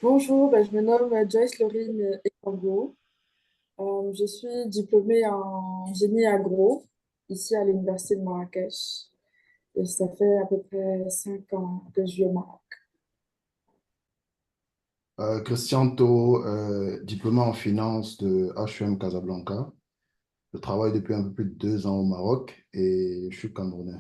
Bonjour, je me nomme Joyce Laurine Ekambo. Je suis diplômée en génie agro ici à l'Université de Marrakech. Et ça fait à peu près 5 ans que je vis au Maroc. Christian To, diplômé en finance de HUM Casablanca. Je travaille depuis un peu plus de 2 ans au Maroc et je suis camerounais.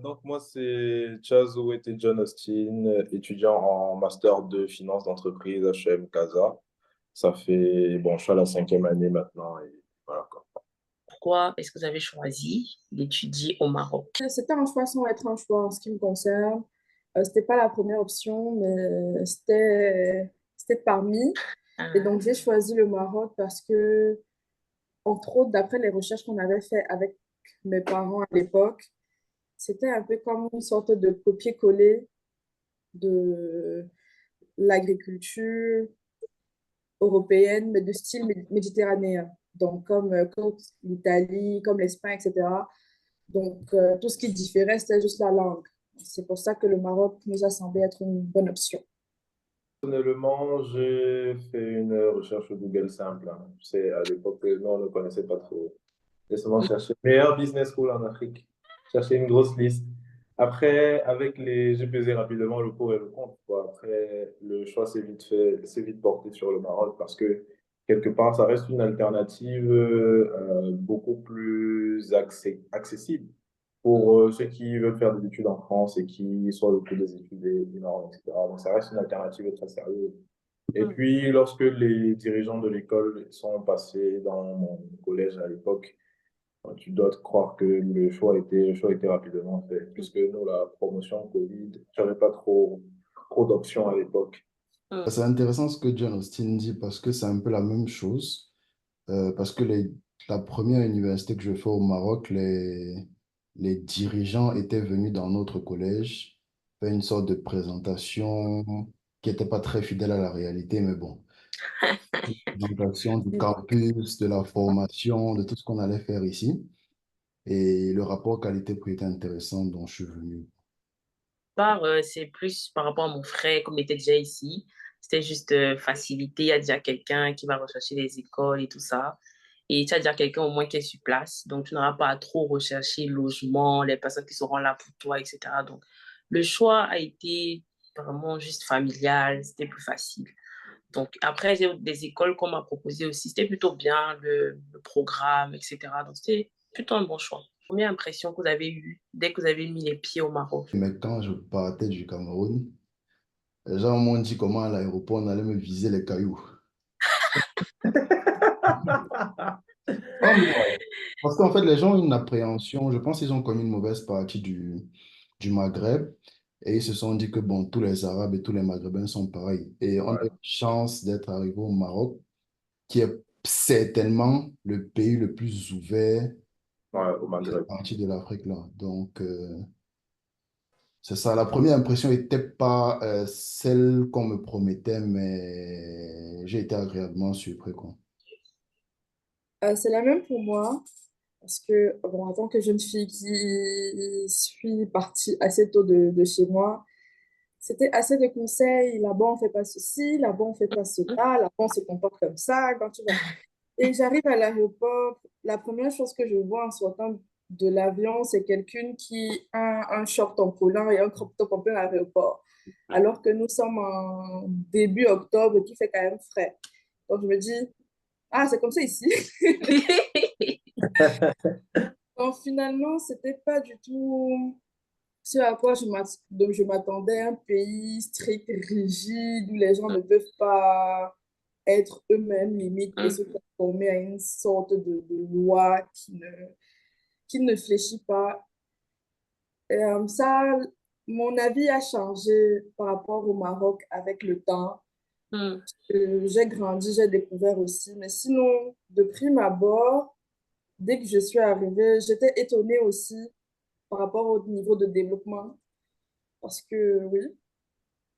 Donc moi c'est Chazouet et John Austin, étudiant en master de finance d'entreprise HM Casa. Ça fait, bon, je suis à la cinquième année maintenant et voilà quoi. Pourquoi est-ce que vous avez choisi d'étudier au Maroc? C'était un choix sans être un choix en ce qui me concerne. C'était pas la première option, mais c'était parmi. Et Ah, donc j'ai choisi le Maroc parce que, entre autres, d'après les recherches qu'on avait fait avec mes parents à l'époque, c'était un peu comme une sorte de copier-coller de l'agriculture européenne, mais de style méditerranéen. Donc, comme l'Italie, comme l'Espagne, etc. Donc, tout ce qui différait, c'était juste la langue. C'est pour ça que le Maroc nous a semblé être une bonne option. Personnellement, j'ai fait une recherche Google simple, hein. C'est à l'époque, nous, on ne connaissait pas trop. J'ai souvent cherché meilleur business school en Afrique. Chercher une grosse liste. Après, j'ai pesé rapidement le pour et le contre, quoi. Après, le choix s'est vite fait, s'est vite porté sur le Maroc parce que quelque part, ça reste une alternative beaucoup plus accessible pour ceux qui veulent faire des études en France et qui sont le coût des études est énorme, etc. Donc, ça reste une alternative très sérieuse. Et mm, puis, lorsque les dirigeants de l'école sont passés dans mon collège à l'époque, tu dois te croire que le choix était rapidement fait, puisque nous, la promotion Covid, j'avais pas trop d'options à l'époque. mm. C'est intéressant ce que John Austin dit parce que c'est un peu la même chose. Parce que la première université que je fais au Maroc, les dirigeants étaient venus dans notre collège faire une sorte de présentation qui n'était pas très fidèle à la réalité, mais bon. Présentation du campus, de la formation, de tout ce qu'on allait faire ici. Et le rapport qualité-prix était intéressant, donc je suis venu. C'est plus par rapport à mon frère, comme il était déjà ici. C'était juste facilité. Il y a déjà quelqu'un qui va rechercher les écoles et tout ça. Et tu as déjà quelqu'un au moins qui est sur place. Donc, tu n'auras pas à trop rechercher le logement, les personnes qui seront là pour toi, etc. Donc, le choix a été vraiment juste familial. C'était plus facile. Donc, après, j'ai des écoles qu'on m'a proposé aussi. C'était plutôt bien, le programme, etc. Donc, c'était plutôt un bon choix. Première impression que vous avez eue dès que vous avez mis les pieds au Maroc? Mais quand je partais du Cameroun, les gens m'ont dit comment à l'aéroport on allait me viser les cailloux. Oh, mais ouais. Parce qu'en fait, les gens ont une appréhension. Je pense qu'ils ont connu une mauvaise partie du Maghreb et ils se sont dit que bon, tous les Arabes et tous les Maghrébins sont pareils. Et on a eu Ouais, la chance d'être arrivé au Maroc, qui est certainement le pays le plus ouvert ouais, au de cette Maghreb. partie de l'Afrique là. Donc, c'est ça. La première impression n'était pas celle qu'on me promettait, mais j'ai été agréablement surpris, quoi. C'est la même pour moi, parce que, bon, en tant que jeune fille qui suis partie assez tôt de chez moi, c'était assez de conseils. Là-bas, on fait pas ceci, là-bas, on fait pas cela, là-bas, on se comporte comme ça. Quand tu vas Et j'arrive à l'aéroport, la première chose que je vois en sortant de l'avion, c'est quelqu'un qui a un short en collant et un crop top en plein aéroport. Alors que nous sommes en début octobre et qu'il fait quand même frais. Donc je me dis, ah, c'est comme ça ici. Donc finalement, c'était pas du tout ce à quoi donc je m'attendais, un pays strict, rigide, où les gens ne peuvent pas être eux-mêmes, limite, et se conformer à une sorte de loi qui ne fléchit pas. Ça, mon avis a changé par rapport au Maroc avec le temps. Mm. J'ai grandi, j'ai découvert aussi. Mais sinon, de prime abord, dès que je suis arrivée, j'étais étonnée aussi par rapport au niveau de développement. Parce que oui,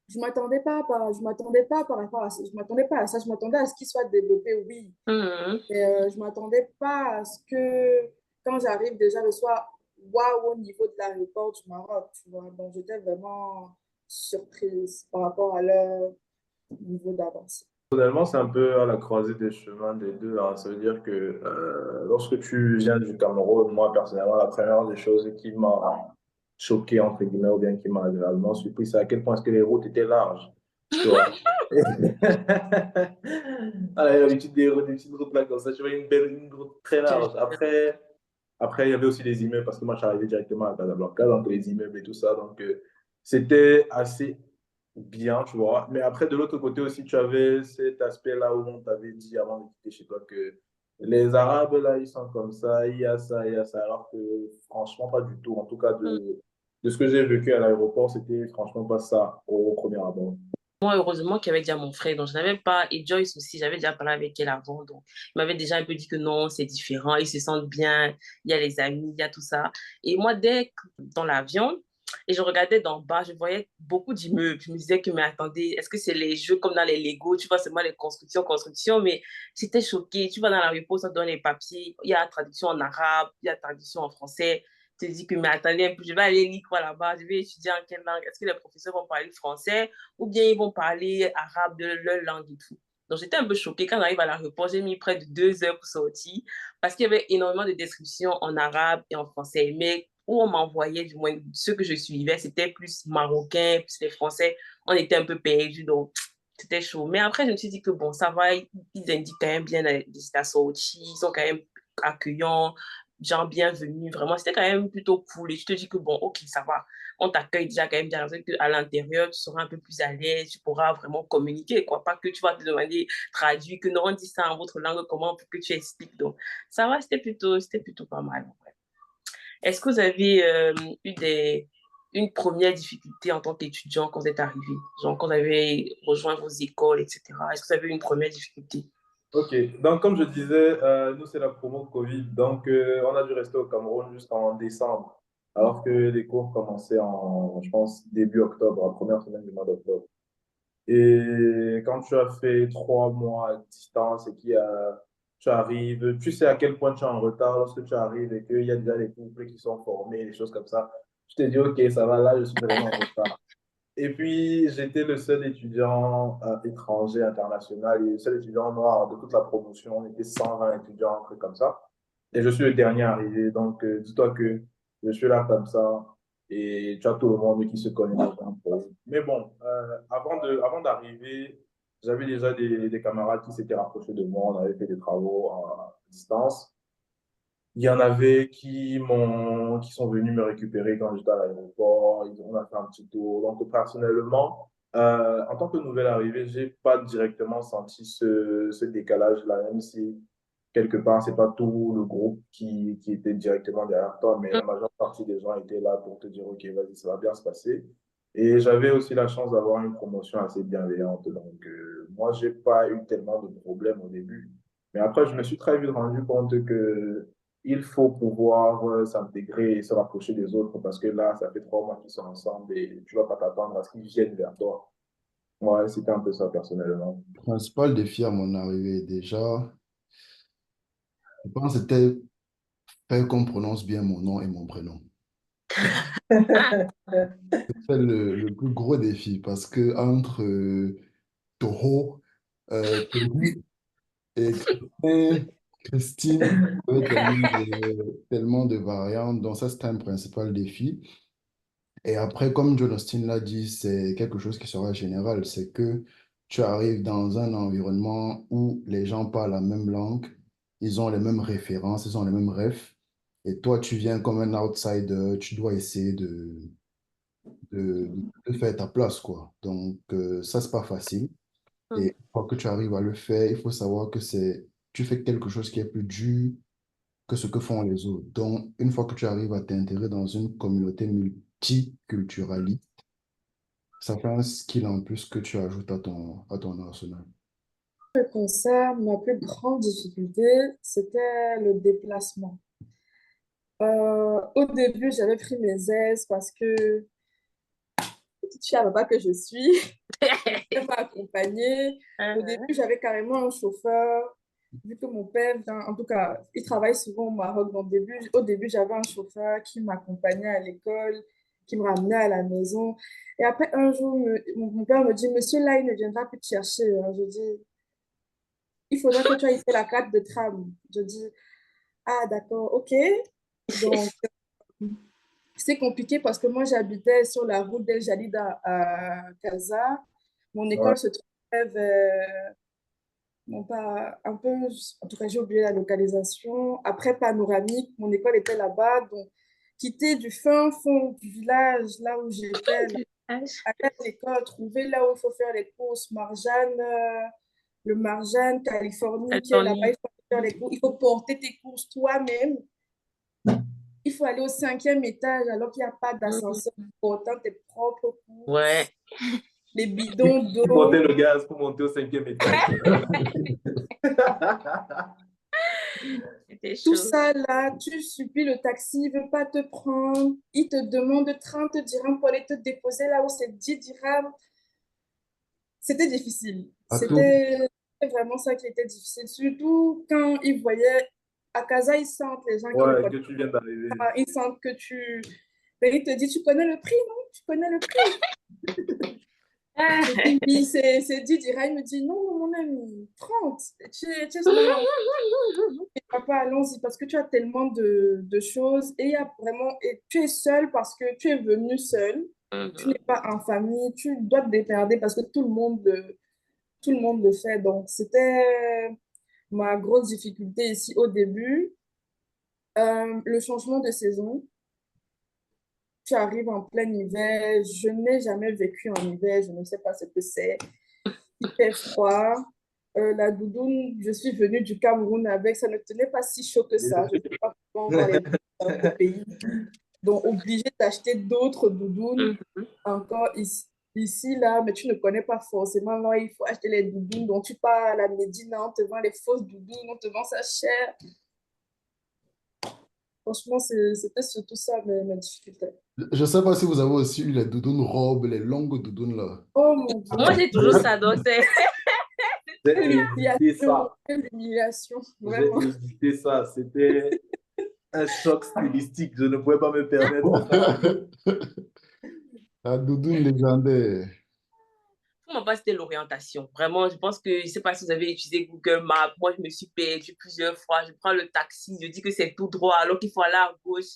je m'attendais pas par rapport à ça. Je m'attendais pas à ça. Je m'attendais à ce qu'il soit développé, oui. Mm. Mais je m'attendais pas à ce que, quand j'arrive déjà, je sois waouh au niveau de l'aéroport du Maroc, tu vois. Donc, j'étais vraiment surprise par rapport à leur niveau d'avance. Personnellement, c'est un peu à la croisée des chemins des deux, hein. Ça veut dire que lorsque tu viens du Cameroun, moi personnellement, la première des choses qui m'a choqué, entre guillemets, ou bien qui m'a agréablement surpris, c'est à quel point est-ce que les routes étaient larges. Tu vois. Ah, il y a l'habitude des petites routes là comme ça, tu vois, une route très large. Après, il y avait aussi les immeubles, parce que moi, je suis arrivé directement à Casablanca, donc les immeubles et tout ça. Donc, c'était assez bien, tu vois. Mais après, de l'autre côté aussi, tu avais cet aspect-là où on t'avait dit avant de quitter chez toi que les Arabes, là, ils sont comme ça, il y a ça, il y a ça. Alors que, franchement, pas du tout. En tout cas, de ce que j'ai vécu à l'aéroport, c'était franchement pas ça au premier abord. Moi, heureusement qu'il y avait déjà mon frère, donc je n'avais pas, et Joyce aussi, j'avais déjà parlé avec elle avant, donc il m'avait déjà un peu dit que non, c'est différent, ils se sentent bien, il y a les amis, il y a tout ça. Et moi, dès que dans l'avion, et je regardais d'en bas, je voyais beaucoup d'immeubles. Je me disais que, mais attendez, est-ce que c'est les jeux comme dans les Lego, tu vois, c'est moi les constructions, mais j'étais choquée. Tu vas dans la repo, ça te donne les papiers, il y a la traduction en arabe, il y a la traduction en français. Tu te dis que, mais attendez un peu, je vais aller lire quoi là-bas, je vais étudier en quelle langue, est-ce que les professeurs vont parler français ou bien ils vont parler arabe de leur langue et tout. Donc, j'étais un peu choquée quand j'arrive à l'aéroport. J'ai mis près de 2 heures pour sortir parce qu'il y avait énormément de descriptions en arabe et en français. Mais où on m'envoyait, du moins, ceux que je suivais, c'était plus marocain, plus les français. On était un peu perdus, donc c'était chaud. Mais après, je me suis dit que bon, ça va, ils indiquent quand même bien la sortie, ils sont quand même accueillants, gens bienvenus. Vraiment, c'était quand même plutôt cool. Et je te dis que bon, ok, ça va, on t'accueille déjà quand même bien à l'intérieur, tu seras un peu plus à l'aise, tu pourras vraiment communiquer, quoi. Pas que tu vas te demander, traduire, que non, on dit ça en votre langue, comment pour que tu expliques. Donc, ça va, c'était plutôt pas mal. Ouais. Est-ce que vous avez eu une première difficulté en tant qu'étudiant quand vous êtes arrivé? Genre, quand vous avez rejoint vos écoles, etc. Est-ce que vous avez eu une première difficulté? Ok, donc comme je disais, nous c'est la promo Covid, donc on a dû rester au Cameroun jusqu'en décembre, alors que les cours commençaient en, je pense, début octobre, la première semaine du mois d'octobre. Et quand tu as fait 3 mois à distance et tu arrives, tu sais à quel point tu es en retard lorsque tu arrives et qu'il y a déjà des couples qui sont formés, des choses comme ça. Tu te dis, ok, ça va, là, je suis vraiment en retard. Et puis, j'étais le seul étudiant étranger international et le seul étudiant noir de toute la promotion. On était 120 étudiants, un truc comme ça. Et je suis le dernier arrivé. Donc, dis-toi que je suis là comme ça et tu as tout le monde qui se connaît déjà un peu. Mais bon, avant d'arriver, j'avais déjà des camarades qui s'étaient rapprochés de moi. On avait fait des travaux à distance. Il y en avait qui sont venus me récupérer quand j'étais à l'aéroport. On a fait un petit tour. Donc, personnellement, en tant que nouvelle arrivée, j'ai pas directement senti ce décalage-là, même si quelque part, c'est pas tout le groupe qui était directement derrière toi, mais la majeure partie des gens étaient là pour te dire, OK, vas-y, ça va bien se passer. Et j'avais aussi la chance d'avoir une promotion assez bienveillante. Donc, moi, j'ai pas eu tellement de problèmes au début. Mais après, je me suis très vite rendu compte que il faut pouvoir s'intégrer et se rapprocher des autres parce que là, ça fait 3 mois qu'ils sont ensemble et tu ne vas pas t'attendre à ce qu'ils viennent vers toi. Ouais, c'était un peu ça personnellement. Le principal défi à mon arrivée, déjà, je pense que c'était faire qu'on prononce bien mon nom et mon prénom. C'est le plus gros défi parce que entre Toho, Tohu et Christin, Christine, il y avait tellement de variantes. Donc ça, c'était un principal défi. Et après, comme John Austin l'a dit, c'est quelque chose qui sera général. C'est que tu arrives dans un environnement où les gens parlent la même langue, ils ont les mêmes références, ils ont les mêmes rêves. Et toi, tu viens comme un outsider, tu dois essayer de faire ta place, quoi. Donc, ça, c'est pas facile. Et une fois que tu arrives à le faire, il faut savoir que tu fais quelque chose qui est plus dur que ce que font les autres. Donc, une fois que tu arrives à t'intégrer dans une communauté multiculturaliste, ça fait un skill en plus que tu ajoutes à ton arsenal. Le concert, ma plus grande difficulté, c'était le déplacement. Au début, j'avais pris mes aises parce que petite fille à papa que je suis, je pas accompagnée. Au début, j'avais carrément un chauffeur, vu que mon père, en tout cas, il travaille souvent au Maroc. Donc, au début, j'avais un chauffeur qui m'accompagnait à l'école. qui me ramenait à la maison. Et après, un jour, mon père me dit, Monsieur là, il ne viendra plus te chercher, hein. Je dis, il faudra que tu ailles faire la carte de tram. Je dis, ah, d'accord, OK. Donc, c'est compliqué parce que moi, j'habitais sur la route d'El Jalid à Casa. Mon Ouais. école se trouvait vers, non pas, un peu, en tout cas, j'ai oublié la localisation. Après Panoramique, mon école était là-bas. Donc, quitter du fin fond du village, là où j'étais, aller à l'école, trouver là où il faut faire les courses, Marjane, le Marjane, Californie, qui est là-bas, il faut faire les courses. Il faut porter tes courses toi-même. Il faut aller au 5e étage alors qu'il n'y a pas d'ascenseur pour porter tes propres courses. Ouais. Les bidons Il portait d'eau. le gaz pour monter au 5e étage. C'était Tout chaud. ça là, tu supplies le taxi, il ne veut pas te prendre. Il te demande 30 dirhams pour aller te déposer là où c'est 10 dirhams. C'était difficile. À tout. C'était vraiment ça qui était difficile. Surtout quand ils voyaient à Casa, ils sentent les gens qui ne Ouais, que connaissent tu viens d'arriver. pas. Ils sentent que tu. Et ils te disent, tu connais le prix, non? Tu connais le prix? Je dis, oui, c'est 10 dirhams. Il me dit, non, mon ami, 30. Tu es seulement papa, allons-y, parce que tu as tellement de choses et il y a vraiment, et tu es seul parce que tu es venu seul, tu n'es pas en famille, tu dois te démerder parce que tout le monde le fait. Donc, c'était ma grosse difficulté ici au début. Le changement de saison, tu arrives en plein hiver, je n'ai jamais vécu en hiver, je ne sais pas ce que c'est. Il fait froid. La doudoune, je suis venue du Cameroun avec, ça ne tenait pas si chaud que ça. Je ne sais pas comment on va les dans le pays. Donc, obligé d'acheter d'autres doudounes encore ici, là, mais tu ne connais pas forcément. Là, il faut acheter les doudounes. Donc, tu pars à la Médina, on te vend les fausses doudounes, on te vend ça cher. Franchement, c'était surtout ça mes difficultés. Je ne sais pas si vous avez aussi eu les doudounes robes, les longues doudounes là. Oh mon Moi, Dieu, j'ai toujours ça, donc c'est... J'ai quelle évité humiliation, ça. quelle humiliation, J'ai vraiment. évité ça. C'était un choc stylistique. Je ne pouvais pas me permettre ça. La doudoune légendaire. Pour ma part, c'était l'orientation. Vraiment, je pense que, je ne sais pas si vous avez utilisé Google Maps. Moi, je me suis perdue plusieurs fois. Je prends le taxi, je dis que c'est tout droit, alors qu'il faut aller à gauche.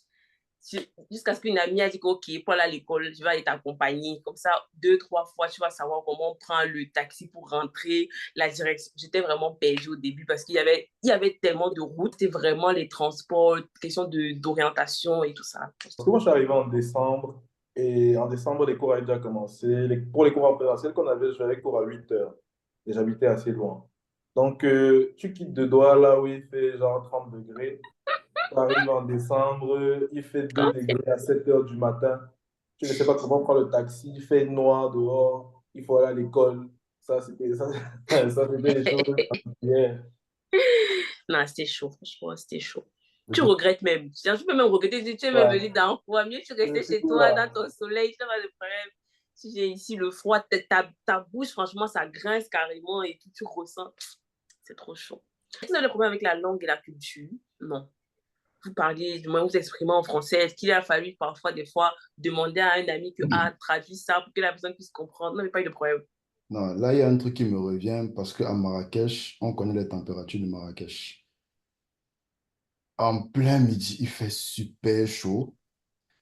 Jusqu'à ce qu'une amie a dit que, OK, pour aller à l'école, je vais aller t'accompagner. Comme ça, 2, 3 fois, tu vas savoir comment on prend le taxi pour rentrer, la direction. J'étais vraiment perdue au début parce qu'il y avait tellement de routes. C'était vraiment les transports, question d'orientation et tout ça. Parce que moi, je suis arrivé en décembre. Et en décembre, les cours avaient déjà commencé. Pour les cours en présentiel qu'on avait, j'avais cours à 8 heures. Et j'habitais assez loin. Donc, tu quittes de Douala, là où il fait genre 30 degrés. Tu arrives en décembre, il fait 2 degrés à 7 heures du matin. Tu ne sais pas comment prendre le taxi, il fait noir dehors, il faut aller à l'école. Ça, c'était les choses particulières. Non, c'était chaud, franchement, c'était chaud. Tu regrettes même. Tu peux même regretter. Tu es même Ouais. venu dans quoi. Mieux, tu restais chez Surtout toi, là. dans ton soleil. Tu n'as pas de problème. Si j'ai ici le froid, ta bouche, franchement, ça grince carrément et tout, tu ressens. C'est trop chaud. Est-ce que vous avez des problèmes avec la langue et la culture? Non. Vous parliez, du moins vous exprimez en français. Est-ce qu'il a fallu parfois, des fois, demander à un ami que traduit ça pour que la personne puisse comprendre? Non, mais pas eu de problème. Non, là, il y a un truc qui me revient parce qu'à Marrakech, on connaît les températures de Marrakech. En plein midi, il fait super chaud.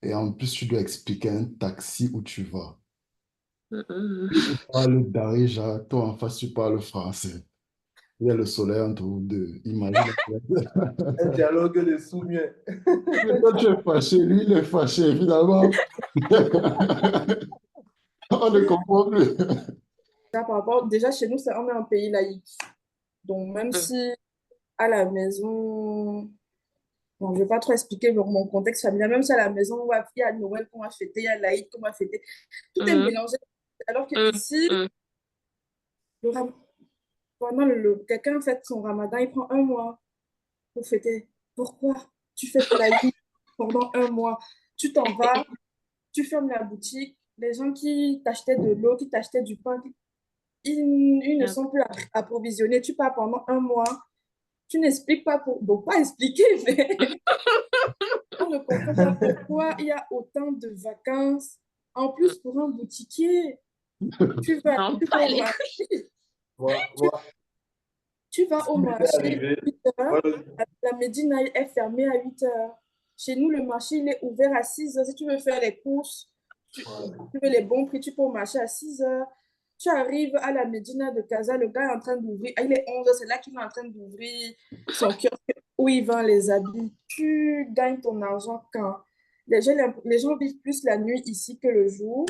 Et en plus, tu dois expliquer un taxi où tu vas. Tu parles Darija, toi en face, tu parles français. Il y a le soleil entre vous deux. Imagine. Un dialogue de sous-miens. Toi, tu es fâché, lui, il est fâché, évidemment. On ne comprend plus. Déjà, chez nous, on est un pays laïque. Donc, même si à la maison, bon, je ne vais pas trop expliquer mon contexte familial, même si à la maison, il y a Noël qu'on va fêter, il y a l'Aïd qu'on va fêter, tout est mélangé. Alors qu'ici, pendant quelqu'un fête son ramadan, il prend un mois pour fêter. Pourquoi tu fêtes l'Aïd pendant un mois? Tu t'en vas, tu fermes la boutique, les gens qui t'achetaient de l'eau, qui t'achetaient du pain, ils ne sont plus approvisionnés. Tu pars pendant un mois. Tu n'expliques pas pour... Bon, pas expliquer, mais on ne comprend pas pourquoi il y a autant de vacances. En plus, pour un boutiquier, tu vas, Non, tu vas pas au les marché, Moi, tu, moi, tu vas ce au qui m'était marché arrivé, 8 heures, moi, la Médina est fermée à 8 heures. Chez nous, le marché, il est ouvert à 6 heures. Si tu veux faire les courses, ouais. tu veux les bons prix, tu peux au marché à 6 heures. Tu arrives à la Médina de Casa, le gars est en train d'ouvrir. Ah, il est 11 heures, c'est là qu'il est en train d'ouvrir son kiosque où il vend les habits. Tu gagnes ton argent quand? Les gens vivent plus la nuit ici que le jour.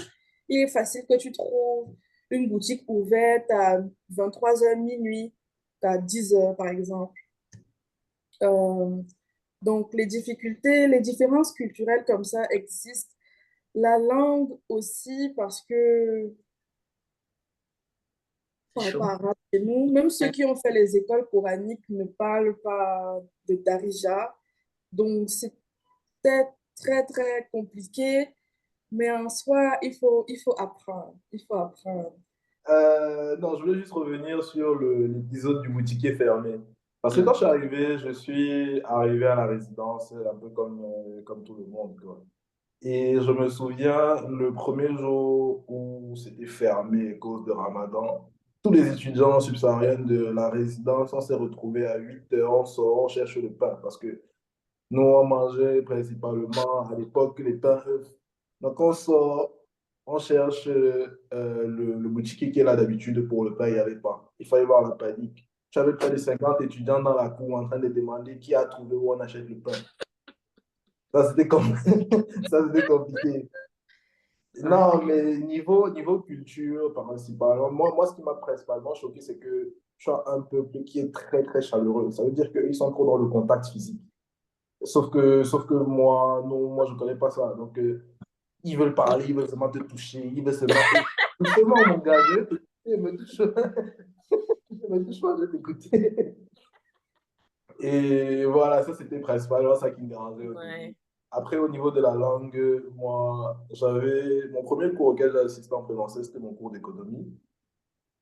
Il est facile que tu trouves une boutique ouverte à 23 heures minuit, à 10 heures par exemple. Euh, donc, les difficultés, les différences culturelles comme ça existent. La langue aussi, parce que C'est parle chaud. pas arabe chez nous. Même ceux qui ont fait les écoles coraniques ne parlent pas de Darija. Donc, c'était très, très compliqué. Mais en soi, il faut apprendre. Il faut apprendre. Non, je voulais juste revenir sur l'épisode du boutiquier fermé. Parce que Mm. quand je suis arrivé à la résidence, un peu comme tout le monde, quoi. Et je me souviens, le premier jour où c'était fermé à cause de Ramadan, tous les étudiants subsahariens de la résidence, on s'est retrouvés à 8 heures, on sort, on cherche le pain. Parce que nous, on mangeait principalement à l'époque les pains œufs. Donc, on sort, on cherche le boutiquier qui est là d'habitude pour le pain, il n'y avait pas. Il fallait voir la panique. J'avais près de 50 étudiants dans la cour en train de demander qui a trouvé où on achète le pain. Ça, c'était comme... ça, c'était compliqué. Ouais. Non, mais niveau culture, principalement, moi, ce qui m'a principalement choqué, c'est que je suis un peuple qui est très, très chaleureux. Ça veut dire qu'ils sont trop dans le contact physique. Sauf que moi, non, moi, je ne connais pas ça. Donc, ils veulent parler, ils veulent seulement te toucher, ils veulent seulement... Justement, mon gars, je vais t'écouter, me touche, me touche pas, je vais t'écouter. Et voilà, ça, c'était principalement ça qui me dérangeait au début. Ouais. Après, au niveau de la langue, moi, j'avais... Mon premier cours auquel j'ai assisté en présentiel, c'était mon cours d'économie.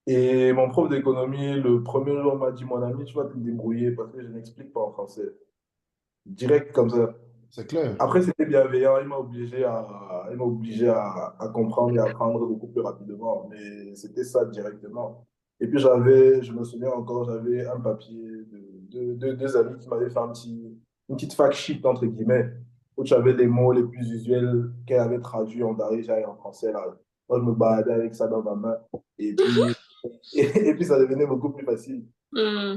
Et mon prof d'économie, le premier jour, m'a dit, mon ami, tu vas te débrouiller parce que je n'explique pas en français. Direct comme ça. C'est clair. Après, c'était bienveillant, il m'a obligé à comprendre et à apprendre beaucoup plus rapidement, mais c'était ça directement. Et puis, je me souviens encore, j'avais un papier de deux amis qui m'avaient fait une petite fact sheet, entre guillemets, où tu avais les mots les plus usuels qu'elle avait traduits en darija et en français. Là. Moi, je me baladais avec ça dans ma main, et puis, et puis ça devenait beaucoup plus facile. Mm.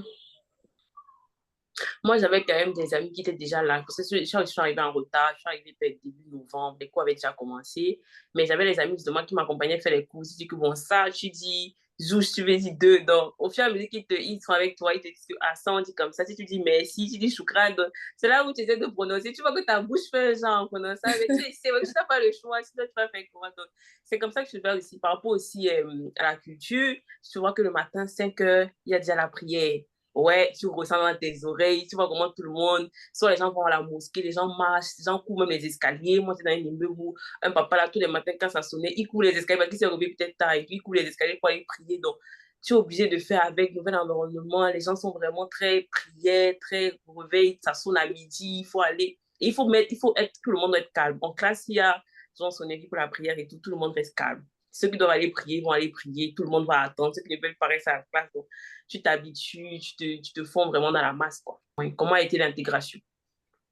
Moi, j'avais quand même des amis qui étaient déjà là. Parce que je suis arrivée en retard. Je suis arrivée peut-être début novembre. Les cours avaient déjà commencé. Mais j'avais les amis justement qui m'accompagnaient faire les cours. Ils disent que bon, ça, tu dis, Zouche, tu veux dire deux. Donc, au fur et à mesure ils sont avec toi, ils te disent ah, ça, on dit comme ça. Si tu dis merci, tu dis choukran. Donc, c'est là où tu essaies de prononcer. Tu vois que ta bouche fait genre en prononçant. Mais tu sais, tu n'as pas le choix. Sinon, tu vas faire comment. Donc, c'est comme ça que je fais aussi. Par rapport aussi à la culture, tu vois que le matin, 5 heures, il y a déjà la prière. Ouais, tu ressens dans tes oreilles, tu vois comment tout le monde, soit les gens vont à la mosquée, les gens marchent, les gens courent même les escaliers. Moi, c'est dans un immeuble où un papa, là, tous les matins, quand ça sonnait, il court les escaliers parce qu'il s'est réveillé peut-être tard et puis il court les escaliers pour aller prier. Donc, tu es obligé de faire avec, nouvel environnement. Les gens sont vraiment très prières, très réveillés, ça sonne à midi, il faut aller. Et il faut être, tout le monde doit être calme. En classe, il y a, genre, sonnerie pour la prière et tout le monde reste calme. Ceux qui doivent aller prier vont aller prier, tout le monde va attendre. Ceux qui ne veulent pas rester à la classe, donc, tu t'habitues, tu te fonds vraiment dans la masse, quoi. Oui. Comment a été l'intégration?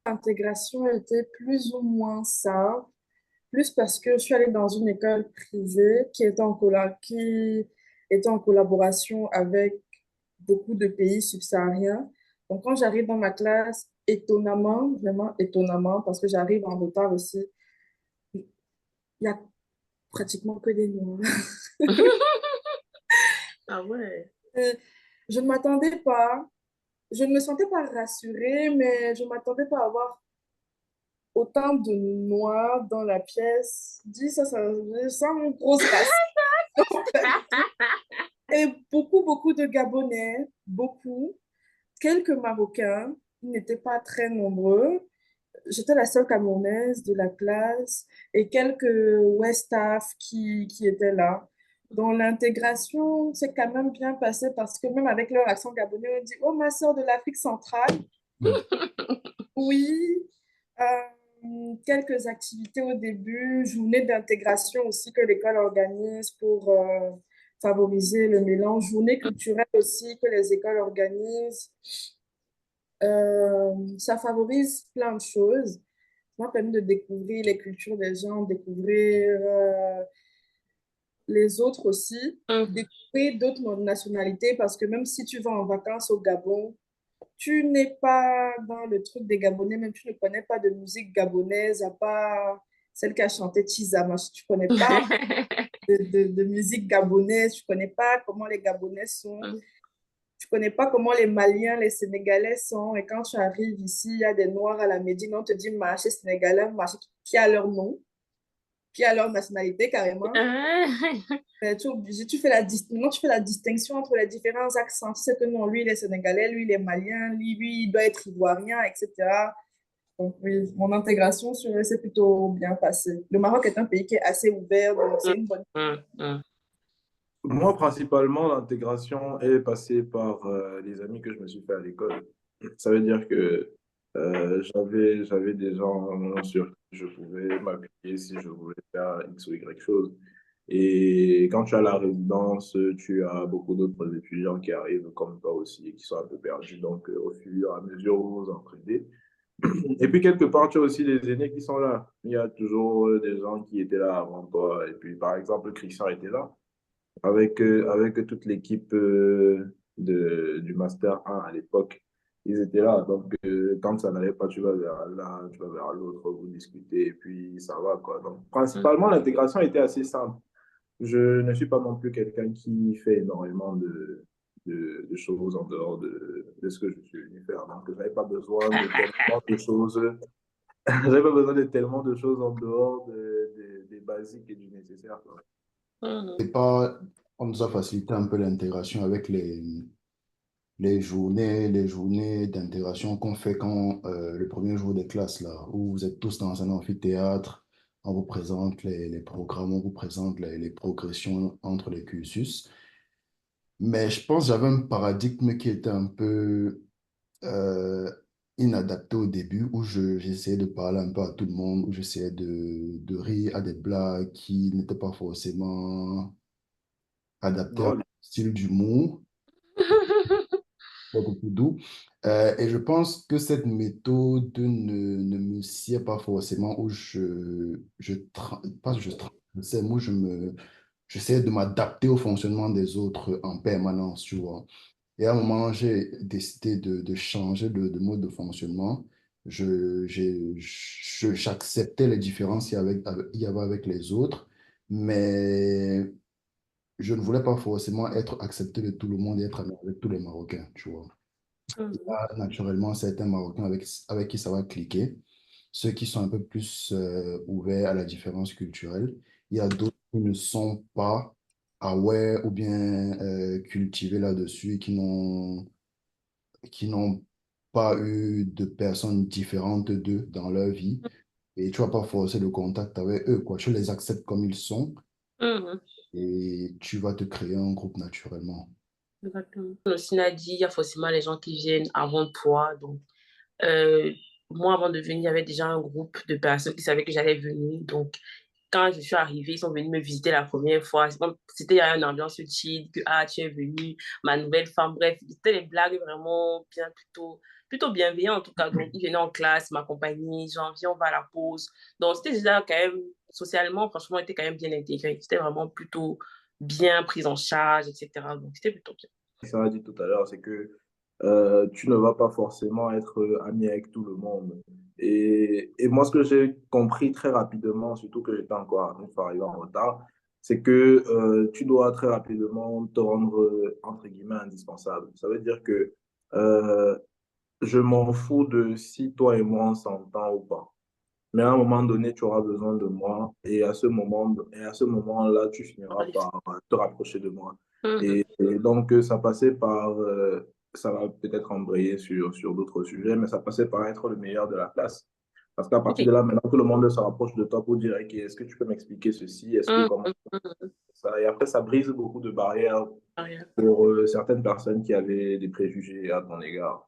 L'intégration était plus ou moins ça. Plus parce que je suis allée dans une école privée qui était en collaboration avec beaucoup de pays subsahariens. Donc, quand j'arrive dans ma classe, étonnamment, vraiment étonnamment, parce que j'arrive en retard aussi, il y a pratiquement que des Noirs. Ah ouais. Euh, Je ne m'attendais pas, je ne me sentais pas rassurée, mais je ne m'attendais pas à avoir autant de Noirs dans la pièce. Dis ça, je sens une grosse race. Et beaucoup, beaucoup de Gabonais, beaucoup. Quelques Marocains, ils n'étaient pas très nombreux. J'étais la seule Camerounaise de la classe et quelques West-Af qui étaient là. Donc l'intégration s'est quand même bien passée parce que même avec leur accent gabonais, on dit «Oh, ma soeur de l'Afrique centrale». Mm. Oui. Euh, quelques activités au début, journée d'intégration aussi que l'école organise pour favoriser le mélange, journée culturelle aussi que les écoles organisent. Ça favorise plein de choses. Ça m'a permis de découvrir les cultures des gens, découvrir les autres aussi, Mhm. découvrir d'autres nationalités parce que même si tu vas en vacances au Gabon, tu n'es pas dans le truc des Gabonais, même tu ne connais pas de musique gabonaise, à part celle qui a chanté Tizama. Tu ne connais pas de musique gabonaise, tu ne connais pas comment les Gabonais sont, tu ne connais pas comment les Maliens, les Sénégalais sont. Et quand tu arrives ici, il y a des Noirs à la Médine, on te dit marché sénégalais, marché qui a leur nom, qui a leur nationalité carrément. Tu es obligé, maintenant tu fais la distinction entre les différents accents. Tu sais que non, lui il est sénégalais, lui il est malien, lui il doit être ivoirien, etc. Donc oui, mon intégration s'est plutôt bien passée. Le Maroc est un pays qui est assez ouvert, donc c'est une bonne... Moi, principalement, l'intégration est passée par les amis que je me suis fait à l'école. Ça veut dire que j'avais des gens sur qui je pouvais m'appuyer si je voulais faire X ou Y chose. Et quand tu as la résidence, tu as beaucoup d'autres étudiants qui arrivent comme toi aussi et qui sont un peu perdus. Donc, au fur et à mesure, vous vous entraidez. Et puis, quelque part, tu as aussi les aînés qui sont là. Il y a toujours des gens qui étaient là avant toi. Et puis, par exemple, Christian était là avec toute l'équipe du Master 1 à l'époque. Ils étaient là. Donc, quand ça n'allait pas, tu vas vers l'un, tu vas vers l'autre, vous discutez, et puis ça va, quoi. Donc, principalement, l'intégration était assez simple. Je ne suis pas non plus quelqu'un qui fait énormément de choses en dehors de ce que je suis venu faire. Donc, je n'avais pas besoin de tellement de choses. J'avais pas besoin de tellement de choses en dehors des basiques et du nécessaire, quoi. C'est pas, on nous a facilité un peu l'intégration avec les journées d'intégration qu'on fait quand le premier jour des classes, là, où vous êtes tous dans un amphithéâtre, on vous présente les programmes, on vous présente les progressions entre les cursus. Mais je pense que j'avais un paradigme qui était un peu euh, inadapté au début, où j'essayais de parler un peu à tout le monde, où j'essayais de rire à des blagues qui n'étaient pas forcément adaptées à mon Drôle. style d'humour, beaucoup plus doux. Et je pense que cette méthode ne me sied pas forcément, où pas je c'est moi, j'essaie de m'adapter au fonctionnement des autres en permanence, tu vois. Et à un moment, j'ai décidé de changer de mode de fonctionnement. J'acceptais les différences il y avait avec les autres, mais je ne voulais pas forcément être accepté de tout le monde et être ami avec tous les Marocains, tu vois. Là, naturellement, certains Marocains avec qui ça va cliquer, ceux qui sont un peu plus ouverts à la différence culturelle. Il y a d'autres qui ne sont pas aware ou bien cultivés là-dessus et qui n'ont pas eu de personnes différentes d'eux dans leur vie. Et tu vas pas forcer le contact avec eux, quoi. Tu les acceptes comme ils sont et tu vas te créer un groupe naturellement. Exactement. Comme aussi a dit, il y a forcément les gens qui viennent avant toi. Donc, euh, moi, avant de venir, il y avait déjà un groupe de personnes qui savaient que j'allais venir. Donc, quand je suis arrivée, ils sont venus me visiter la première fois. C'était une ambiance chill, que ah, tu es venue, ma nouvelle femme. Bref, c'était des blagues vraiment bien, plutôt bienveillantes en tout cas. Donc, ils venaient en classe, m'accompagner, genre, viens, on va à la pause. Donc, c'était déjà quand même, socialement, franchement, on était quand même bien intégré. C'était vraiment plutôt bien pris en charge, etc. Donc, c'était plutôt bien. Ça a dit tout à l'heure, c'est que tu ne vas pas forcément être ami avec tout le monde. Et moi, ce que j'ai compris très rapidement, surtout que j'étais encore une fois arrivé en retard, c'est que tu dois très rapidement te rendre, entre guillemets, indispensable. Ça veut dire que euh, je m'en fous de si toi et moi on s'entend ou pas. Mais à un moment donné, tu auras besoin de moi et à ce moment-là, tu finiras par te rapprocher de moi. Et donc, ça passait par, ça va peut-être embrayer sur d'autres sujets, mais ça passait par être le meilleur de la classe. Parce qu'à Ok. partir de là, maintenant, tout le monde se rapproche de toi pour dire, OK, est-ce que tu peux m'expliquer ceci? Est-ce que comment ça? Et après, ça brise beaucoup de barrières pour certaines personnes qui avaient des préjugés à ton égard.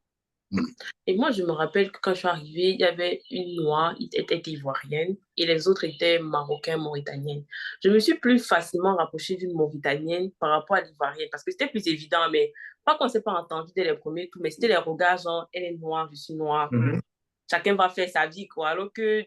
Mm. Et moi, je me rappelle que quand je suis arrivée, il y avait une noire, elle était ivoirienne, et les autres étaient marocains, mauritaniennes. Je me suis plus facilement rapprochée d'une mauritanienne par rapport à l'ivoirienne, parce que c'était plus évident, mais pas qu'on ne s'est pas entendu dès les premiers tours, mais c'était les regards, genre, elle est noire, je suis noire. Mhm. Chacun va faire sa vie, quoi. Alors que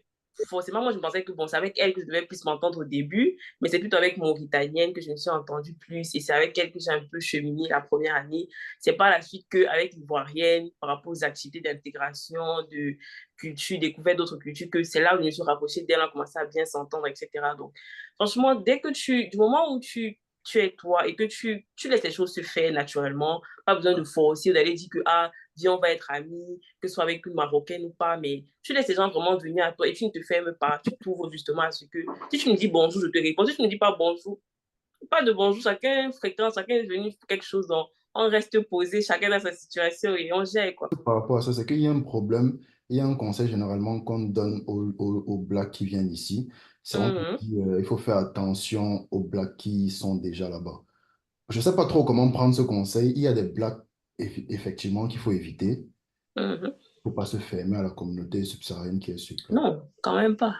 forcément, moi, je pensais que bon, c'est avec elle que je devais plus m'entendre au début, mais c'est plutôt avec Mauritanienne que je me suis entendue plus, et c'est avec elle que j'ai un peu cheminé la première année. C'est pas la suite qu'avec l'Ivoirienne, par rapport aux activités d'intégration, de culture, découverte d'autres cultures, que c'est là où je me suis rapprochée d'elle, on a commencé à bien s'entendre, etc. Donc, franchement, du moment où tu es toi et que tu laisses les choses se faire naturellement, pas besoin de forcer ou d'aller dire que, ah, viens, on va être amis, que ce soit avec une Marocaine ou pas, mais tu laisses les gens vraiment venir à toi et tu ne te fermes pas, tu t'ouvres justement à ce que, si tu me dis bonjour, je te réponds, si tu ne me dis pas bonjour, pas de bonjour, chacun fréquente, chacun est venu pour quelque chose, donc on reste posé, chacun dans sa situation et on gère, quoi. Par rapport à ça, c'est qu'il y a un problème, il y a un conseil généralement qu'on donne aux Blacks qui viennent ici. C'est on Mhm, dit, il faut faire attention aux Blacks qui sont déjà là-bas. Je ne sais pas trop comment prendre ce conseil. Il y a des Blacks, effectivement, qu'il faut éviter. mhm. Il ne faut pas se fermer à la communauté subsaharienne qui est sur place. Non, quand même pas.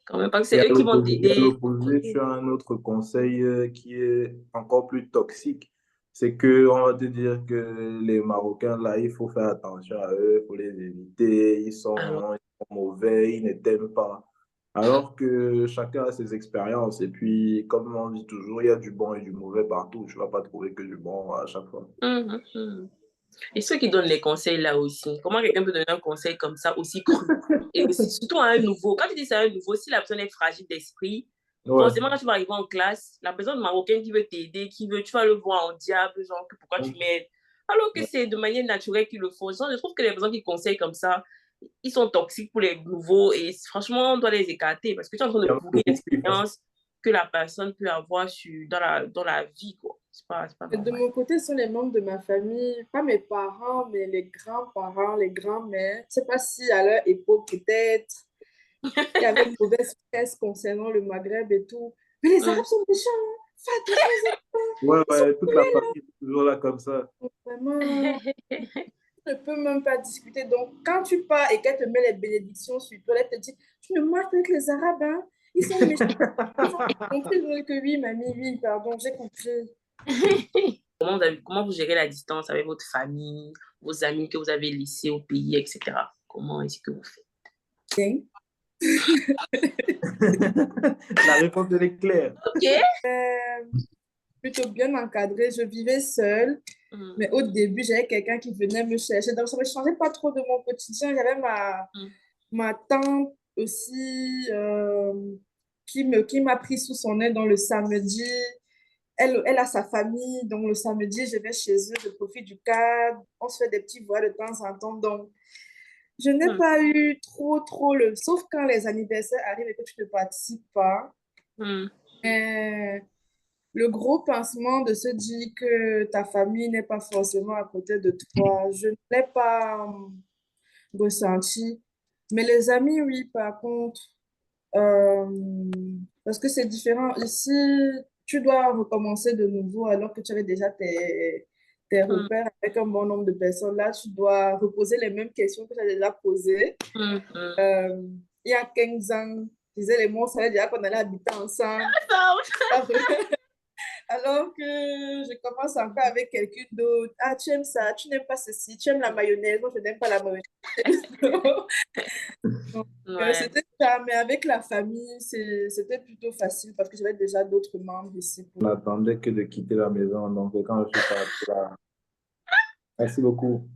Quand même pas que Et c'est eux qui vont à t'aider. l'opposé, tu as un autre conseil qui est encore plus toxique. C'est que on va te dire que les Marocains, là, il faut faire attention à eux, il faut les éviter, Alors, ils sont mauvais, ils ne t'aiment pas. Alors que chacun a ses expériences. Et puis, comme on dit toujours, il y a du bon et du mauvais partout. Tu ne vas pas trouver que du bon à chaque fois. mhm, mhm. Et ceux qui donnent les conseils là aussi, comment quelqu'un peut donner un conseil comme ça aussi cru? Et aussi, surtout à un nouveau. Quand tu dis c'est un nouveau, si la personne est fragile d'esprit, Ouais. forcément, quand tu vas arriver en classe, la personne marocaine qui veut t'aider, tu vas le voir en diable, genre, que pourquoi tu m'aides? Alors que c'est de manière naturelle qu'ils le font. Genre, je trouve que les personnes qui conseillent comme ça, ils sont toxiques pour les nouveaux et franchement, on doit les écarter parce que tu es en train Il de y en a pourrir beaucoup qui font ça. l'expérience que la personne peut avoir dans la vie, quoi. C'est pas De normal. mon côté, ce sont les membres de ma famille, pas mes parents, mais les grands-parents, les grands-mères. Je ne sais pas si à leur époque, peut-être, il y avait une mauvaise presse concernant le Maghreb et tout. Mais les Arabes Mm. sont méchants, hein. Fais attention aux Arabes, Ouais, ils sont ouais, toute la famille est toujours là comme ça. vraiment... Tu ne peux même pas discuter. Donc, quand tu pars et qu'elle te met les bénédictions sur toi, elle te dit, tu ne marches pas avec les Arabes, hein. Ils sont méchants. Ils ont compris que oui, mamie, oui, pardon, j'ai compris. Comment vous gérez la distance avec votre famille, vos amis que vous avez laissés au pays, etc. Comment est-ce que vous faites? Bien. La réponse, elle est claire. Ok. Plutôt bien encadré. Je vivais seule, Mm, mais au début, j'avais quelqu'un qui venait me chercher. Donc, ça ne me changeait pas trop de mon quotidien. J'avais mm, ma tante aussi qui m'a pris sous son aile dans le samedi. Elle a sa famille, donc le samedi, je vais chez eux, je profite du cadre, on se fait des petits voix de temps en temps. Donc, je n'ai mm, pas eu trop le... Sauf quand les anniversaires arrivent et que tu ne participes pas. mm, Mais le gros pincement de se dire que ta famille n'est pas forcément à côté de toi, je ne l'ai pas ressenti. Mais les amis, oui, par contre, euh, parce que c'est différent. Ici, tu dois recommencer de nouveau alors que tu avais déjà tes mm, repères avec un bon nombre de personnes. Là, tu dois reposer les mêmes questions que tu as déjà posées. mm, mm. Euh, il y a 15 ans, je disais les mots, ça veut dire qu'on allait habiter ensemble. Alors que je commence encore avec quelqu'un d'autre. Ah, tu aimes ça, tu n'aimes pas ceci, tu aimes la mayonnaise, moi je n'aime pas la mayonnaise. Donc, Ouais. c'était ça, mais avec la famille, c'était plutôt facile parce que j'avais déjà d'autres membres ici On pour... n'attendait que de quitter la maison. Donc, quand je suis parti là, merci beaucoup.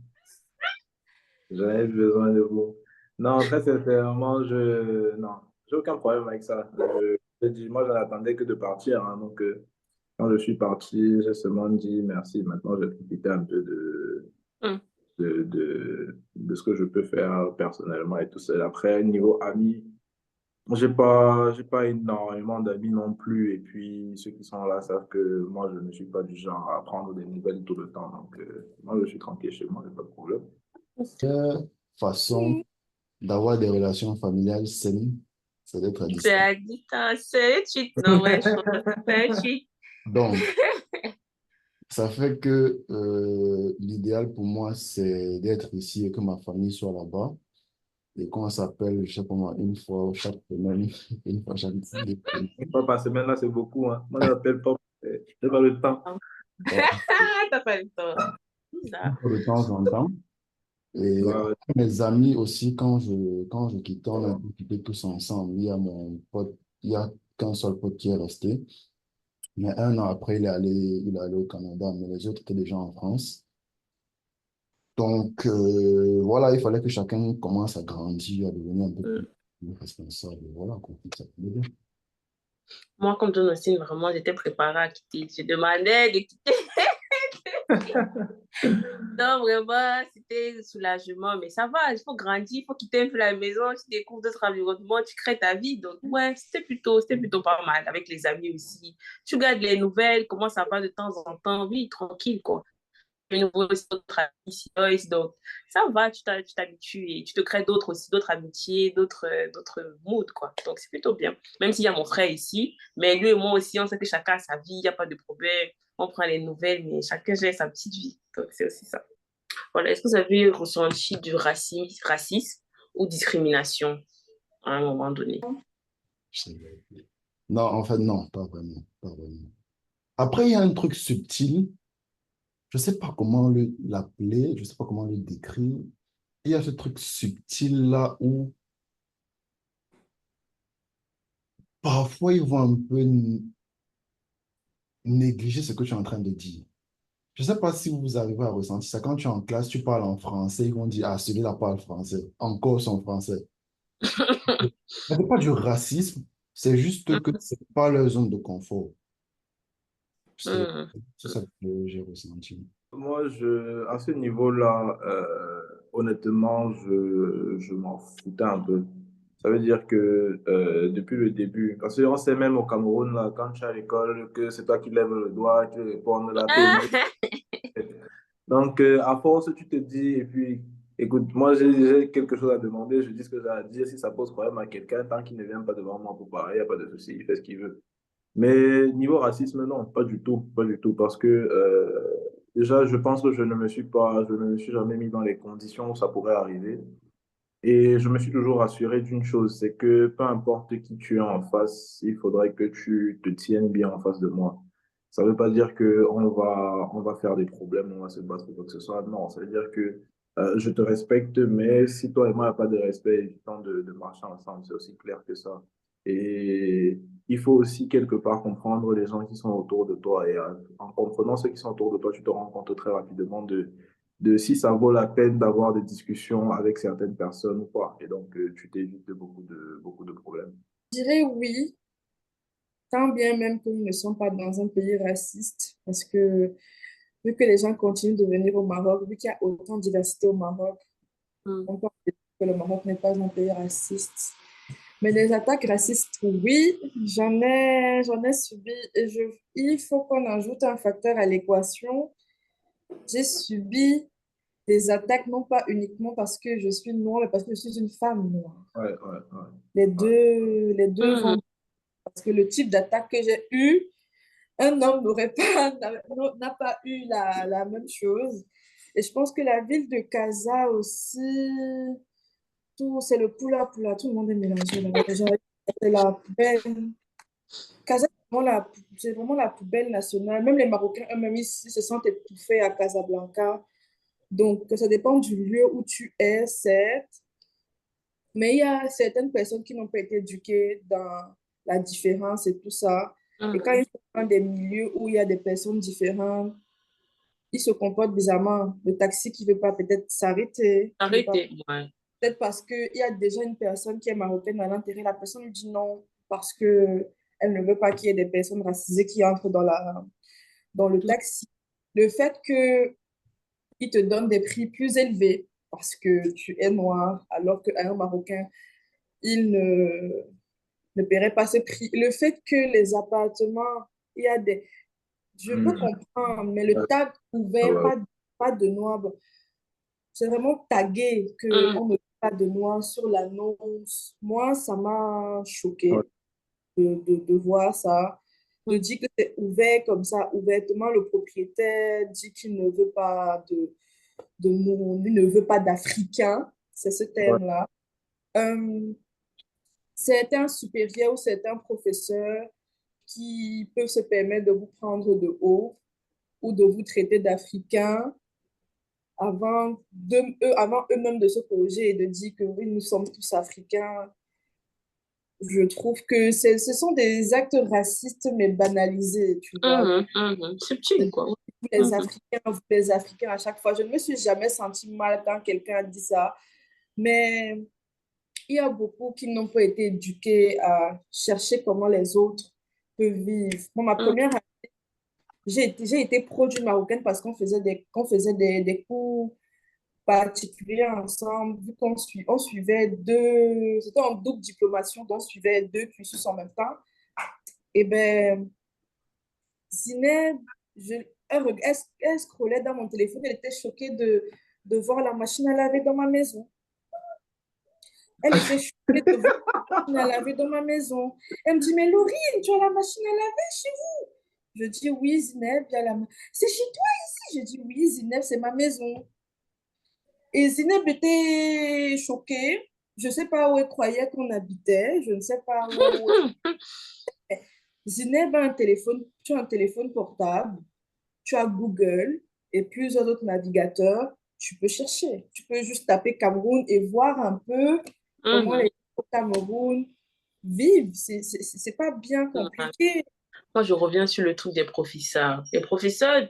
J'avais besoin de vous. Non, très sincèrement, non, j'ai aucun problème avec ça. Moi, je n'attendais que de partir, hein. Donc, quand je suis parti, j'ai seulement dit merci. Maintenant, je vais profiter un peu Mm, de ce que je peux faire personnellement et tout ça. Après, niveau amis, j'ai pas énormément d'amis non plus. Et puis, ceux qui sont là savent que moi, je ne suis pas du genre à prendre des nouvelles tout le temps. Donc, moi, je suis tranquille chez moi, j'ai pas de problème. Façon d'avoir des relations familiales saines, c'est d'être à c'est distance. à distance, c'est un cheat. Non, ouais, je pense que c'est un cheat. Donc, Ça fait que l'idéal pour moi, c'est d'être ici et que ma famille soit là-bas. Et qu'on s'appelle, je sais pas moi, une fois chaque semaine, une fois chaque deux semaines. Une fois par semaine, là, c'est beaucoup, hein. Moi, je n'appelle pas, j'ai pas le temps. Ouais, T'as pas le temps. C'est ça. une fois de temps en temps. Et Ouais, après, mes amis aussi, quand je quittais, on a pu quitter tous ensemble. Il y a mon pote, il y a qu'un seul pote qui est resté. Mais un an après, il est allé au Canada, mais les autres étaient déjà en France. Donc, voilà, il fallait que chacun commence à grandir, à devenir un peu Mm. plus responsable. Voilà, quoi. Ça fait bien. Moi, comme John Austin, vraiment, j'étais préparée à quitter. Je demandais de quitter. Non, vraiment, c'était soulagement. Mais ça va, il faut grandir, il faut quitter un peu la maison, tu découvres d'autres environnements, tu crées ta vie. Donc, ouais, c'était plutôt pas mal avec les amis aussi. Tu gardes les nouvelles, comment ça va de temps en temps. Oui, tranquille, quoi. De nouveau, c'est d'autres amis, donc ça va, tu t'habitues et tu te crées d'autres aussi, d'autres amitiés, d'autres moods, quoi. Donc, c'est plutôt bien. Même s'il y a mon frère ici, mais lui et moi aussi, on sait que chacun a sa vie, il n'y a pas de problème. On prend les nouvelles, mais chacun gère sa petite vie. Donc, c'est aussi ça. Voilà. Est-ce que vous avez ressenti du racisme ou discrimination à un moment donné? Non, en fait, non, pas vraiment, pas vraiment. Après, il y a un truc subtil, je sais pas comment l'appeler, je sais pas comment le décrire. Il y a ce truc subtil là où parfois ils vont un peu négliger ce que tu es en train de dire. Je sais pas si vous arrivez à ressentir ça. Quand tu es en classe, tu parles en français, ils vont dire, ah, celui-là parle français, encore son français. Ce n'est pas du racisme, c'est juste que c'est pas leur zone de confort. C'est Mhm. c'est ça que j'ai ressenti. moi, à ce niveau-là, honnêtement, je m'en foutais un peu. Ça veut dire que depuis le début, parce qu'on sait même au Cameroun, là, quand tu es à l'école, que c'est toi qui lèves le doigt, tu réponds la télé. Donc, à force, tu te dis, et puis, écoute, moi, j'ai quelque chose à demander, je dis ce que j'ai à dire. Si ça pose problème à quelqu'un, tant qu'il ne vient pas devant moi pour parler, il n'y a pas de souci, il fait ce qu'il veut. Mais niveau racisme, non, pas du tout, pas du tout, parce que déjà, je pense que je ne me suis jamais mis dans les conditions où ça pourrait arriver. Et je me suis toujours assuré d'une chose, c'est que peu importe qui tu es en face, il faudrait que tu te tiennes bien en face de moi. Ça ne veut pas dire que on va faire des problèmes, on va se battre ou quoi que ce soit. Non, ça veut dire que je te respecte, mais si toi et moi, il n'y a pas de respect, évitons de marcher ensemble. C'est aussi clair que ça. Et il faut aussi quelque part comprendre les gens qui sont autour de toi. Et en comprenant ceux qui sont autour de toi, tu te rends compte très rapidement de si ça vaut la peine d'avoir des discussions avec certaines personnes ou pas. Et donc, tu t'évites beaucoup de problèmes. Je dirais oui, tant bien même que nous ne sommes pas dans un pays raciste, parce que vu que les gens continuent de venir au Maroc, vu qu'il y a autant de diversité au Maroc, Mhm. on peut dire que le Maroc n'est pas un pays raciste. Mais les attaques racistes, oui, j'en ai subi. Et il faut qu'on ajoute un facteur à l'équation. J'ai subi des attaques, non pas uniquement parce que je suis noire, mais parce que je suis une femme noire. Ouais, ouais, ouais. Ouais. Les deux Mhm. vont, parce que le type d'attaque que j'ai eu, un homme n'aurait pas, n'a pas eu la même chose. Et je pense que la ville de Casa aussi, tout, c'est le poula, tout le monde est mélangé là-bas. C'est la poubelle. Casa, c'est vraiment la poubelle nationale. Même les Marocains eux-mêmes ici se sentent étouffés à Casablanca. Donc, ça dépend du lieu où tu es, certes. Mais il y a certaines personnes qui n'ont pas été éduquées dans la différence et tout ça. Et quand Mhm. ils sont dans des milieux où il y a des personnes différentes, ils se comportent bizarrement. Le taxi qui ne veut pas peut-être s'arrêter, qui veut pas, Arrêtez. Ouais. peut-être parce qu'il y a déjà une personne qui est marocaine à l'intérieur, la personne lui dit non parce que elle ne veut pas qu'il y ait des personnes racisées qui entrent dans le taxi. Le fait qu'ils te donnent des prix plus élevés parce que tu es noir, alors qu'un Marocain, il ne paierait pas ce prix. Le fait que les appartements, il y a des... Je peux Mhm. comprendre, mais le Ouais, tag ouais, ouvert, ouais. pas de noir. Bon, c'est vraiment tagué Mhm. qu'on ne met pas de noir sur l'annonce. Moi, ça m'a Ouais. choqué de voir ça. de dire que c'est ouvert comme ça, ouvertement. Le propriétaire dit qu'il ne veut pas il ne veut pas d'Africains, c'est ce Ouais. terme-là. Euh, Certains supérieurs ou certains professeurs qui peuvent se permettre de vous prendre de haut ou de vous traiter d'Africains avant eux-mêmes de se corriger et de dire que oui, nous sommes tous Africains. Je trouve que ce sont des actes racistes, mais banalisés, tu vois. Subtil, quoi. Mhm. Vous les Africains, à chaque fois. Je ne me suis jamais senti mal quand quelqu'un a dit ça, mais il y a beaucoup qui n'ont pas été éduqués à chercher comment les autres peuvent vivre. Moi, ma Mhm. première année, j'ai été pro du marocaine parce qu'on faisait des cours particuliers ensemble, vu on suivait c'était en double diplomation, donc on suivait deux cursus en même temps. Et ben Zineb, elle scrollait dans mon téléphone, elle était choquée de voir la machine à laver dans ma maison. Elle était choquée de voir la machine à laver dans ma maison. Elle me dit, mais Laurine, tu as la machine à laver chez vous? Je dis, oui, Zineb, c'est chez toi ici? Je dis, oui, Zineb, c'est ma maison. Et Zineb était choquée. Je ne sais pas où elle croyait qu'on habitait. Je ne sais pas où. Zineb a un téléphone, tu as un téléphone portable, tu as Google et plusieurs autres navigateurs. Tu peux chercher. Tu peux juste taper Cameroun et voir un peu comment les Mhm. gens au Cameroun vivent. C'est pas bien Mhm. compliqué. Moi, je reviens sur le truc des professeurs. Les professeurs,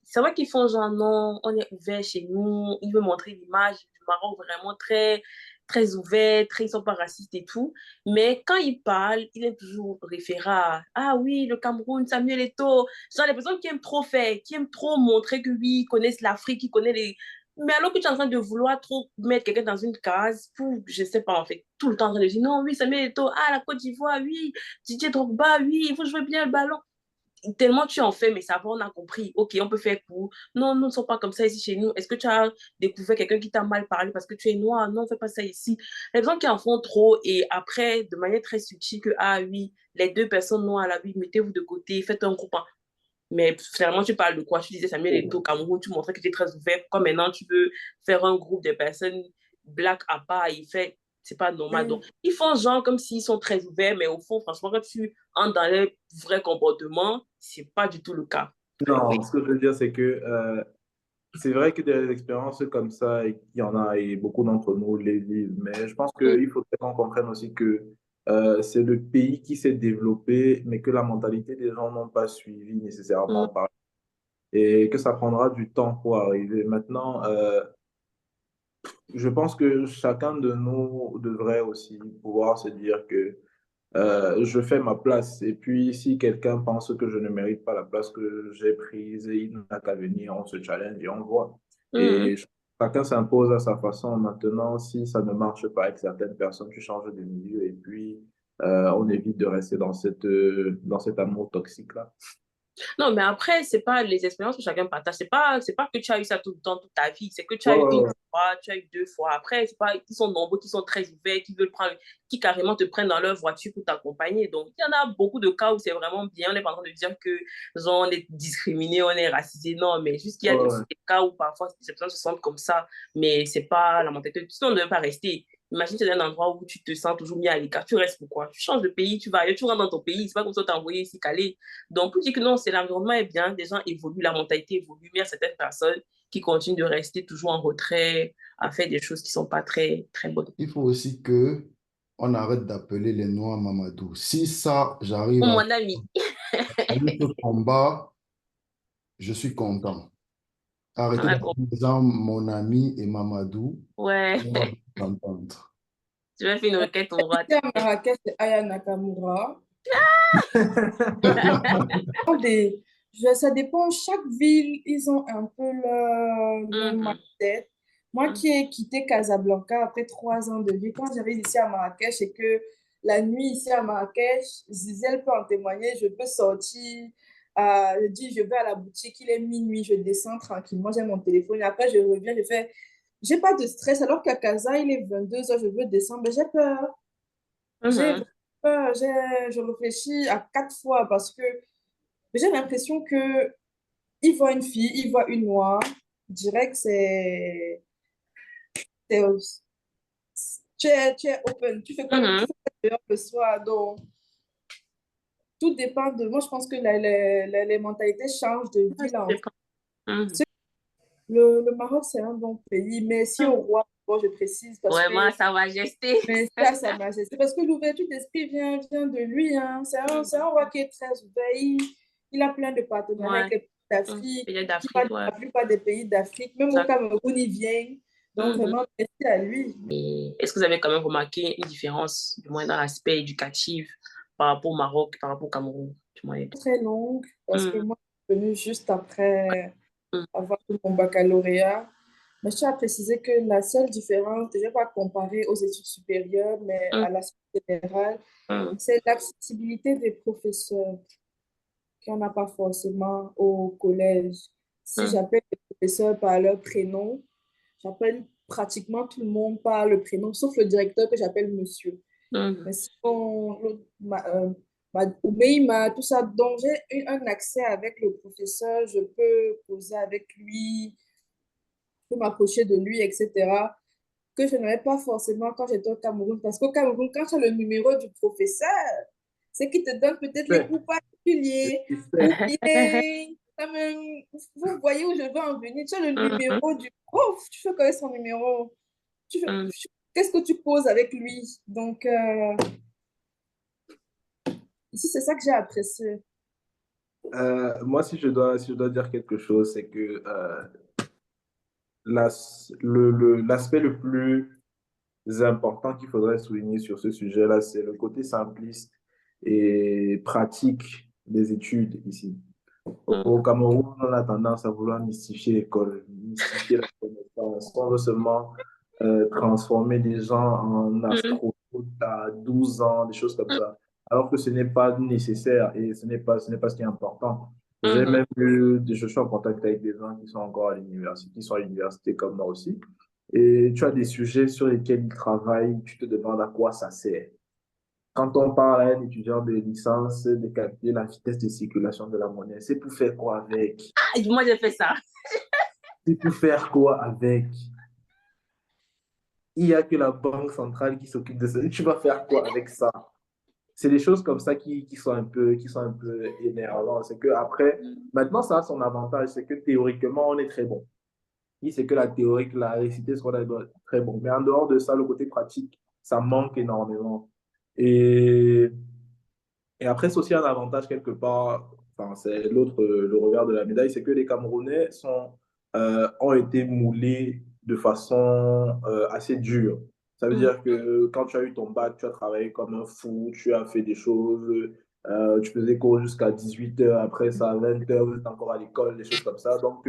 c'est vrai qu'ils font genre, non, on est ouvert chez nous, ils veulent montrer l'image du Maroc vraiment très, très ouvert, très, ils sont pas racistes et tout. Mais quand ils parlent, il est toujours référé à, ah oui, le Cameroun, Samuel Eto'o. Genre, les personnes qui aiment trop faire, qui aiment trop montrer que oui, ils connaissent l'Afrique, ils connaissent les. Mais alors que tu es en train de vouloir trop mettre quelqu'un dans une case pour, je sais pas, en fait, tout le temps en train de dire, non, oui, Samuel Eto'o, ah, la Côte d'Ivoire, oui, Didier Drogba, oui, il faut jouer bien le ballon. Tellement tu en fais, mais ça va, on a compris. Ok, on peut faire pour. Non, nous ne sommes pas comme ça ici chez nous. Est-ce que tu as découvert quelqu'un qui t'a mal parlé parce que tu es noir? Non, on ne fait pas ça ici. Les gens qui en font trop et après, de manière très subtile, que ah oui, les deux personnes noires là, oui, mettez-vous de côté, faites un groupe. Mais finalement, tu parles de quoi? Tu disais Samuel Eto'o au Cameroun, tu montrais que tu es très ouvert. Pourquoi maintenant tu veux faire un groupe de personnes black à part et fait, c'est pas normal. Donc, Oui, ils font genre comme s'ils sont très ouverts, mais au fond, franchement, quand tu entres dans leur vrai comportement, c'est pas du tout le cas. Fait, oui. Non, ce que je veux dire, c'est que c'est vrai que des expériences comme ça, il y en a et beaucoup d'entre nous les vivent. Mais je pense qu'il faudrait qu'on comprenne aussi que c'est le pays qui s'est développé, mais que la mentalité des gens n'ont pas suivi nécessairement par et que ça prendra du temps pour arriver. Maintenant, je pense que chacun de nous devrait aussi pouvoir se dire que je fais ma place. Et puis, si quelqu'un pense que je ne mérite pas la place que j'ai prise, il n'a qu'à venir, on se challenge et on voit. Mhm. Et chacun s'impose à sa façon. Maintenant, si ça ne marche pas avec certaines personnes, tu changes de milieu et puis on évite de rester dans cet amour toxique-là. Non, mais après, c'est pas les expériences que chacun partage. C'est pas que tu as eu ça tout le temps, toute ta vie. C'est que tu Ouais, as eu ouais, une ouais. fois, tu as eu deux fois. Après, c'est pas, ils sont nombreux, qui sont très ouverts, qui veulent prendre, qui carrément te prennent dans leur voiture pour t'accompagner. Donc, il y en a beaucoup de cas où c'est vraiment bien. On n'est pas en train de dire que, genre, on est discriminé, on est racisé. Non, mais juste qu'il y a Ouais, aussi ouais. des cas où parfois ces personnes se sentent comme ça, mais c'est pas la mentalité. Sinon, on ne devait pas rester. Imagine, tu es dans un endroit où tu te sens toujours mis à l'écart. Tu restes pourquoi? Tu changes de pays, tu vas ailleurs, tu rentres dans ton pays. C'est pas comme ça que tu envoyé ici, calé. Donc, pour dire que non, c'est l'environnement est bien, les gens évoluent, la mentalité évolue, mais il y a certaines personnes qui continuent de rester toujours en retrait, à faire des choses qui ne sont pas très, très bonnes. Il faut aussi que on arrête d'appeler les Noirs Mamadou. Si ça, Oh, j'arrive à mon ami, gagner ce combat, je suis content. on Arrêtez a d'appeler compris. les gens mon ami et Mamadou. Ouais, On va bien s'entendre. tu vas faire une requête au roi, ici à t'inquiète. Marrakech, c'est Aya Nakamura. Des, Ça dépend, chaque ville, ils ont un peu leur Mhm, mindset. Moi mhm, qui ai quitté Casablanca après 3 ans de vie, quand j'arrive ici à Marrakech et que la nuit ici à Marrakech, Zizel peut en témoigner, je peux sortir, je dis je vais à la boutique, il est minuit, je descends tranquillement, j'ai mon téléphone et après je reviens, j'ai pas de stress alors qu'à Casa, il est 22 heures, je veux descendre, mais j'ai peur. J'ai mhm. vraiment peur, je réfléchis à 4 fois parce que Mais j'ai l'impression que il voit une fille, il voit une noire, direct, c'est- tu es open, tu Mhm. fais quoi dehors le soir, donc tout dépend de, moi je pense que les mentalités changent de Ouais, ville ça en ville. dépend. Mhm. Le Maroc, c'est un bon pays. Merci au Mhm. roi, bon, je précise, parce que Vraiment, Sa Majesté. merci à Sa Majesté, parce que l'ouverture d'esprit vient de lui. Hein. C'est un roi qui est très ouvert. Il a plein de partenariats avec Ouais. les pays d'Afrique. Pays Il va d'Afrique, dans ouais. la plupart des pays d'Afrique. Même au Exact. Cameroun, il vient. Donc, Mhm. vraiment, merci à lui. Et est-ce que vous avez quand même remarqué une différence, du moins dans l'aspect éducatif, par rapport au Maroc, par rapport au Cameroun, du moins? Très longue, parce que Mhm. moi, je suis venue juste après Mhm. avoir eu mon baccalauréat. Mais je tiens à préciser que la seule différence, je ne vais pas comparer aux études supérieures, mais Mhm. à l'aspect général, Mhm. c'est l'accessibilité des professeurs qu'on n'a pas forcément au collège. Si Mhm. j'appelle les professeurs par leur prénom, j'appelle pratiquement tout le monde par le prénom, sauf le directeur que j'appelle monsieur. Mhm. Mais sinon, Oumeima, tout ça, donc j'ai eu un accès avec le professeur, je peux causer avec lui, je peux m'approcher de lui, etc., que je n'avais pas forcément quand j'étais au Cameroun. Parce qu'au Cameroun, quand tu as le numéro du professeur, c'est qu'il te donne peut-être les Ouais, cours particuliers, je ou sais. bien, quand même, vous voyez où je veux en venir, tu as le Mhm. numéro du prof, tu fais connaître son numéro, Mhm. qu'est-ce que tu poses avec lui? Donc, ici, c'est ça que j'ai apprécié. Moi, si je dois dire quelque chose, c'est que l'aspect le plus important qu'il faudrait souligner sur ce sujet-là, c'est le côté simpliste et pratique des études ici. Au Mhm. Cameroun, on a tendance à vouloir mystifier l'école, mystifier la connaissance. On veut seulement transformer des gens en Mhm. astronautes à 12 ans, des choses comme ça. Alors que ce n'est pas nécessaire et ce n'est pas ce qui est important. J'ai Mhm. même eu, je suis en contact avec des gens qui sont encore à l'université, qui sont à l'université comme moi aussi. Et tu as des sujets sur lesquels ils travaillent, tu te demandes à quoi ça sert. Quand on parle à un étudiant de licence de calculer la vitesse de circulation de la monnaie, c'est pour faire quoi avec? Ah, moi, j'ai fait ça. C'est pour faire quoi avec? Il n'y a que la banque centrale qui s'occupe de ça. Tu vas faire quoi avec ça? C'est des choses comme ça qui sont un peu énervantes. C'est que après, maintenant, ça a son avantage, c'est que théoriquement, on est très bon. Oui, c'est que la théorie, la réciter ce qu'on a doit être très bon. Mais en dehors de ça, le côté pratique, ça manque énormément. Et Et après, c'est aussi un avantage quelque part, enfin, c'est le revers de la médaille, c'est que les Camerounais ont été moulés de façon assez dure. Ça veut Mhm. dire que quand tu as eu ton bac, tu as travaillé comme un fou, tu as fait des choses, tu faisais cours jusqu'à 18 heures, après ça, à 20 heures, vous êtes encore à l'école, des choses comme ça. Donc,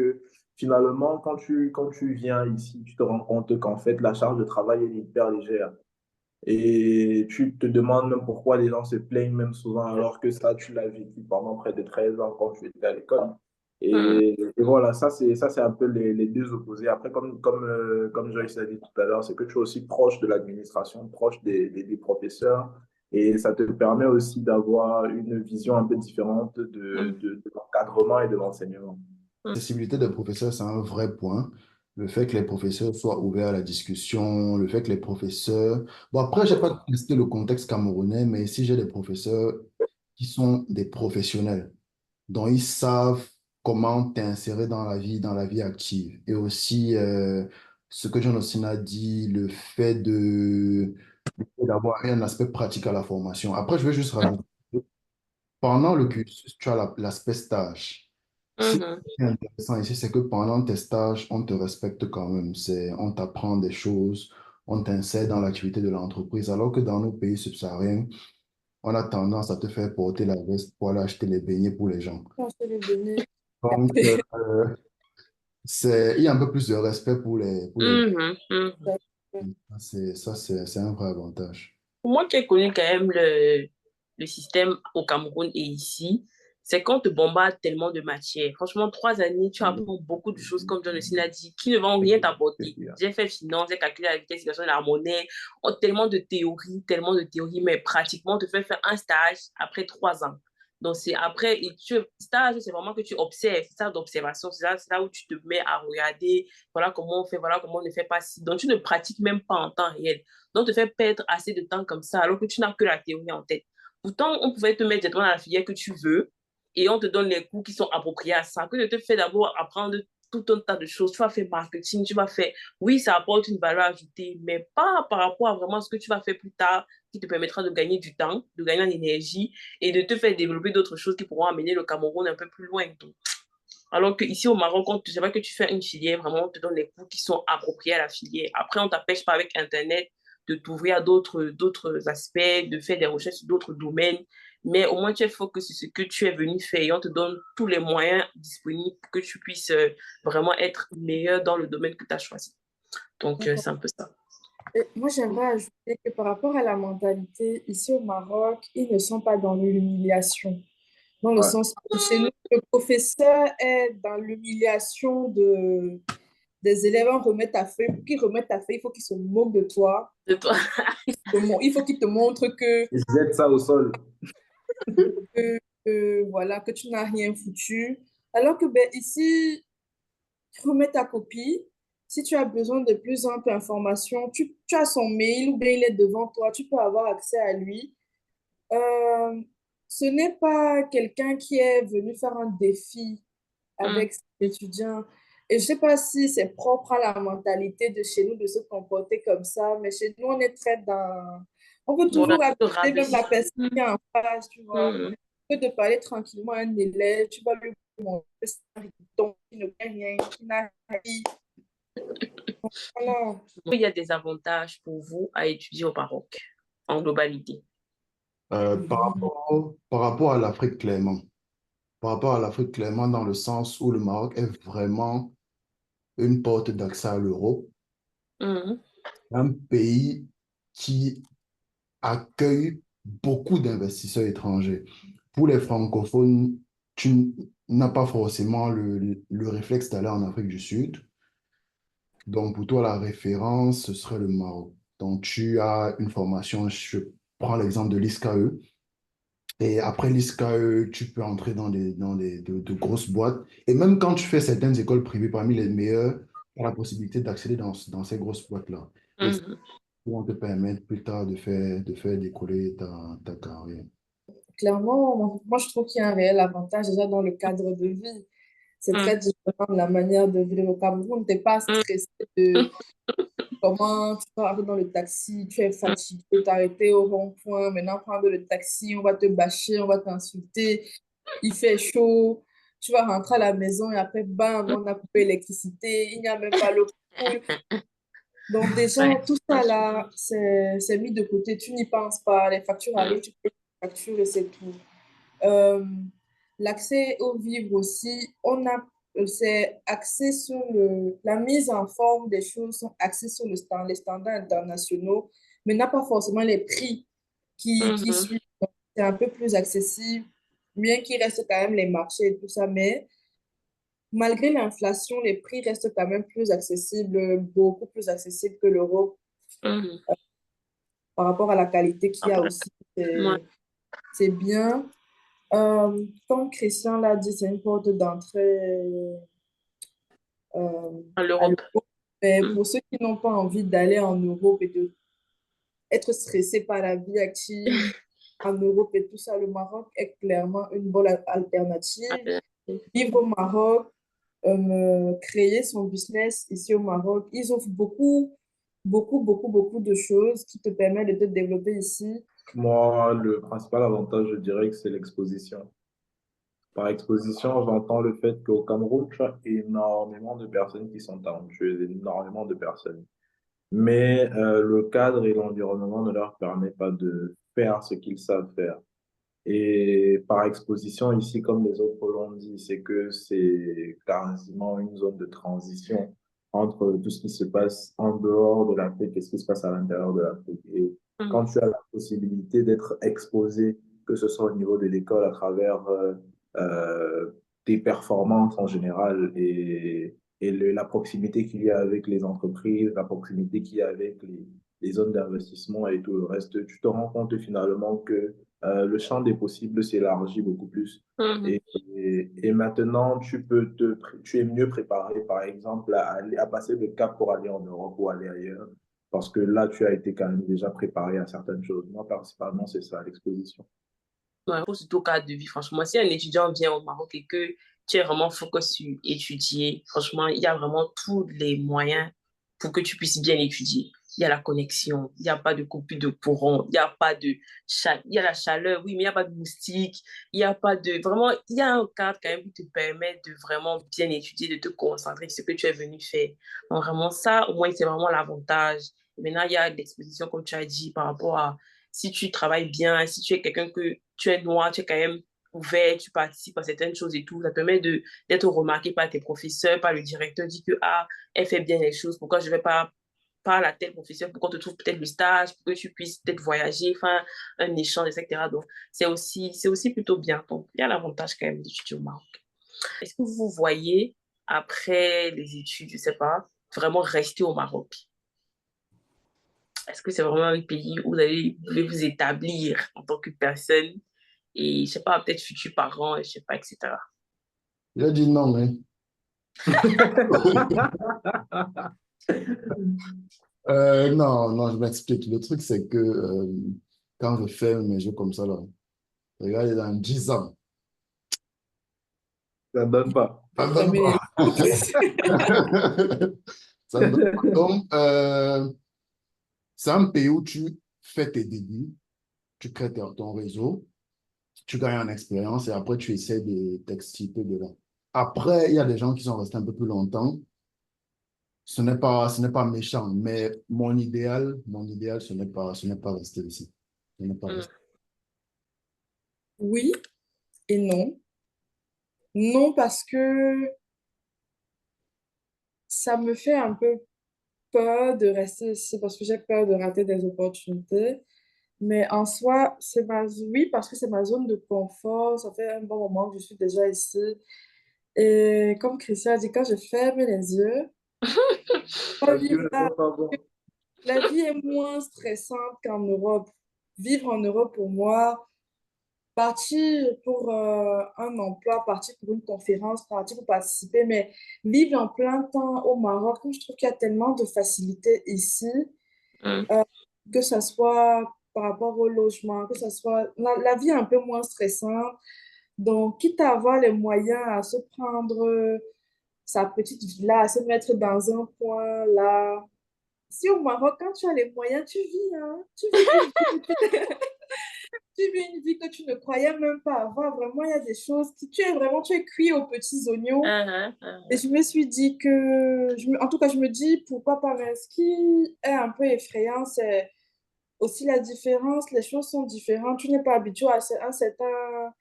finalement, quand tu viens ici, tu te rends compte qu'en fait, la charge de travail est hyper légère. Et tu te demandes même pourquoi les gens se plaignent même souvent alors que ça, tu l'as vécu pendant près de 13 ans quand tu étais à l'école. Mhm. Et voilà, ça, c'est un peu les deux opposés. Après, comme Joyce l'a dit tout à l'heure, c'est que tu es aussi proche de l'administration, proche des professeurs. Et ça te permet aussi d'avoir une vision un peu différente Mhm. de l'encadrement et de l'enseignement. L'accessibilité des professeurs, c'est un vrai point. Le fait que les professeurs soient ouverts à la discussion, le fait que les professeurs... Bon, après, je n'ai pas testé le contexte camerounais, mais ici, j'ai des professeurs qui sont des professionnels, dont ils savent comment t'insérer dans la vie active. Et aussi, ce que John Austin a dit, le fait d'avoir un aspect pratique à la formation. Après, je vais juste rajouter, pendant le cursus, tu as l'aspect stage. Ce qui Mhm. est intéressant ici, c'est que pendant tes stages, on te respecte quand même. On t'apprend des choses, on t'insère dans l'activité de l'entreprise, alors que dans nos pays subsahariens, on a tendance à te faire porter la veste pour aller acheter les beignets pour les gens. Quand je l'ai donné. Donc, il y a un peu plus de respect pour les... Mhm. Mhm. C'est un vrai avantage. Pour moi qui ai connu quand même le système au Cameroun et ici, c'est qu'on te bombarde tellement de matières. Franchement, 3 années, tu apprends beaucoup de choses, comme John Cena a dit, qui ne vont rien t'apporter. J'ai fait finance, j'ai calculé la vitesse de la monnaie, tellement de théories, mais pratiquement, on te fait faire un stage après 3 ans. Donc, c'est après, et stage, c'est vraiment que tu observes, c'est ça d'observation, c'est là où tu te mets à regarder, voilà comment on fait, voilà comment on ne fait pas ci. Donc, tu ne pratiques même pas en temps réel. Donc, te fait perdre assez de temps comme ça, alors que tu n'as que la théorie en tête. Pourtant, on pouvait te mettre directement dans la filière que tu veux, et on te donne les cours qui sont appropriés à ça, que de te faire d'abord apprendre tout un tas de choses. Tu vas faire marketing, tu vas faire, oui, ça apporte une valeur ajoutée, mais pas par rapport à vraiment ce que tu vas faire plus tard, qui te permettra de gagner du temps, de gagner en énergie et de te faire développer d'autres choses qui pourront amener le Cameroun un peu plus loin. Donc, alors qu'ici au Maroc, c'est vrai que tu fais une filière, vraiment, on te donne les cours qui sont appropriés à la filière. Après, on t'empêche pas avec Internet de t'ouvrir à d'autres aspects, de faire des recherches sur d'autres domaines. Mais au moins, tu es focus sur ce que tu es venu faire et on te donne tous les moyens disponibles pour que tu puisses vraiment être meilleur dans le domaine que tu as choisi. Donc, D'accord. c'est un peu ça. Et moi, j'aimerais ajouter que par rapport à la mentalité, ici au Maroc, ils ne sont pas dans l'humiliation. Dans le Ouais. sens où chez nous, le professeur est dans l'humiliation des élèves. On remet ta feuille. Pour qu'il remette ta feuille, il faut qu'il se moque de toi. De toi. Il faut qu'il te montre Ils jettent ça au sol. voilà, que tu n'as rien foutu. Alors que ben, ici, tu remets ta copie. Si tu as besoin de plus amples informations, tu as son mail ou bien il est devant toi, tu peux avoir accès à lui. Euh, Ce n'est pas quelqu'un qui est venu faire un défi Mm. avec ses étudiants. Et je ne sais pas si c'est propre à la mentalité de chez nous de se comporter comme ça, mais chez nous, on est très dans... On peut Voilà, toujours tu te abuser même rabaisses. la personne Mm. qui est en face, tu vois. Mm. Que de parler tranquillement à un élève, tu vas lui montrer un riton qui ne fait rien, qui n'a rien. Voilà. Il y a des avantages pour vous à étudier au Maroc, en globalité. Par rapport à l'Afrique, clairement. Par rapport à l'Afrique, clairement, dans le sens où le Maroc est vraiment une porte d'accès à l'Europe, Mm. un pays qui accueille beaucoup d'investisseurs étrangers. Pour les francophones, tu n'as pas forcément le réflexe d'aller en Afrique du Sud. Donc, pour toi, la référence, ce serait le Maroc. Donc, tu as une formation, je prends l'exemple de l'ISCAE. Et après l'ISCAE, tu peux entrer de grosses boîtes. Et même quand tu fais certaines écoles privées parmi les meilleures, tu as la possibilité d'accéder dans ces grosses boîtes-là. Et ça Mm. va te permettre plus tard de faire décoller ta carrière. Clairement, moi, je trouve qu'il y a un réel avantage déjà dans le cadre de vie. C'est Mm. très différent de la manière de vivre au Cameroun. Tu n'es pas Mm. stressé de comment tu vas arriver dans le taxi, tu es fatigué, t'arrêter au rond-point, maintenant prendre le taxi, on va te bâcher, on va t'insulter, il fait chaud, tu vas rentrer à la maison et après, bam, on a coupé l'électricité, il n'y a même pas l'eau qui coule. Donc déjà, Ouais. tout ça là, c'est mis de côté, tu n'y penses pas, les factures Mm. arrivent, tu payes les factures et c'est tout. Euh, L'accès au vivre aussi, c'est axé sur la mise en forme des choses, sont axées sur les standards internationaux, mais n'a pas forcément les prix qui Mhm. suivent. Donc, c'est un peu plus accessible, bien qu'il reste quand même les marchés et tout ça, mais malgré l'inflation, les prix restent quand même plus accessibles, beaucoup plus accessibles que l'Europe Mhm. par rapport à la qualité qu'il y a Après, aussi. ouais. C'est bien. Comme Christian l'a dit, c'est une porte d'entrée En à l'Europe. l'Europe. Mais Mm. pour ceux qui n'ont pas envie d'aller en Europe et d'être stressés par la vie active en Europe et tout ça, le Maroc est clairement une bonne alternative. Vivre au Maroc, créer son business ici au Maroc, ils offrent beaucoup de choses qui te permettent de te développer ici. Moi, le principal avantage, je dirais que c'est l'exposition. Par exposition, j'entends le fait qu'au Cameroun, tu as énormément de personnes qui sont talentueuses, énormément de personnes. Mais le cadre et l'environnement ne leur permettent pas de faire ce qu'ils savent faire. Et par exposition, ici, comme les autres l'ont dit, c'est que c'est quasiment une zone de transition entre tout ce qui se passe en dehors de l'Afrique et ce qui se passe à l'intérieur de l'Afrique. Et quand Mm. tu as la possibilité d'être exposé, que ce soit au niveau de l'école, à travers euh, tes performances en général la proximité qu'il y a avec les entreprises, la proximité qu'il y a avec les zones d'investissement et tout le reste, tu te rends compte finalement que le champ des possibles s'élargit beaucoup plus. Mhm. Et maintenant, tu es mieux préparé, par exemple, à passer le cap pour aller en Europe ou aller ailleurs, parce que là, tu as été quand même déjà préparé à certaines choses. Moi, principalement, c'est ça, l'exposition. Ouais, pour surtout au cadre de vie, franchement, si un étudiant vient au Maroc et que tu es vraiment focus sur étudier, franchement, il y a vraiment tous les moyens pour que tu puisses bien étudier. Il y a la connexion, il n'y a pas de coupure de courant, il n'y a pas de il y a la chaleur, oui, mais il n'y a pas de moustiques, il n'y a pas de, vraiment, il y a un cadre quand même qui te permet de vraiment bien étudier, de te concentrer sur ce que tu es venu faire. Donc vraiment ça, au moins, c'est vraiment l'avantage. Maintenant, il y a l'exposition, comme tu as dit, par rapport à si tu travailles bien, si tu es quelqu'un que tu es noir, tu es quand même ouvert, tu participes à certaines choses et tout, ça te permet d'être remarqué par tes professeurs, par le directeur, dit que, ah, elle fait bien les choses, pourquoi je ne vais pas parler à tel professeur pour qu'on te trouve peut-être le stage, pour que tu puisses peut-être voyager, faire un échange, etc. Donc, c'est aussi plutôt bien. Donc, il y a l'avantage quand même d'étudier au Maroc. Est-ce que vous voyez, après les études, je ne sais pas, vraiment rester au Maroc? Est-ce que c'est vraiment un pays où vous voulez vous établir en tant que personne et, je sais pas, peut-être futurs parents, je sais pas, etc. Il a dit non, hein. Non, non, je m'explique. Le truc, c'est que quand je fais mes jeux comme ça, là, regarde, dans 10 ans, Ça ne donne pas. ça ne donne Jamais. pas. Ça ne donne pas. Donc, c'est un pays où tu fais tes débuts, tu crées ton réseau, tu gagnes en expérience et après, tu essaies de t'exciter dedans. Après, il y a des gens qui sont restés un peu plus longtemps. Ce n'est pas méchant, mais mon idéal, ce n'est pas rester ici. Ce n'est pas Mm, rester. Oui et non. Non, parce que ça me fait un peu peur de rester ici, parce que j'ai peur de rater des opportunités. Mais en soi, oui, parce que c'est ma zone de confort. Ça fait un bon moment que je suis déjà ici. Et comme Christian a dit, quand je ferme les yeux, pas Parce que vivre je là, sens pas bon. la vie est moins stressante qu'en Europe. Vivre en Europe, pour moi, partir pour un emploi, partir pour une conférence, partir pour participer, mais vivre en plein temps au Maroc, je trouve qu'il y a tellement de facilités ici, mm, euh, que ce soit par rapport au logement, que ce soit la vie est un peu moins stressante. Donc, quitte à avoir les moyens à se prendre sa petite villa, à se mettre dans un coin là. Si au Maroc, quand tu as les moyens, tu vis, hein, tu vis une vie. Tu vis une vie que tu ne croyais même pas avoir. Vraiment, il y a des choses qui, tu es cuit aux petits oignons. Et je me suis dit que, en tout cas, je me dis, pourquoi pas, mais ce qui est un peu effrayant, c'est aussi la différence. Les choses sont différentes. Tu n'es pas habitué à un certain...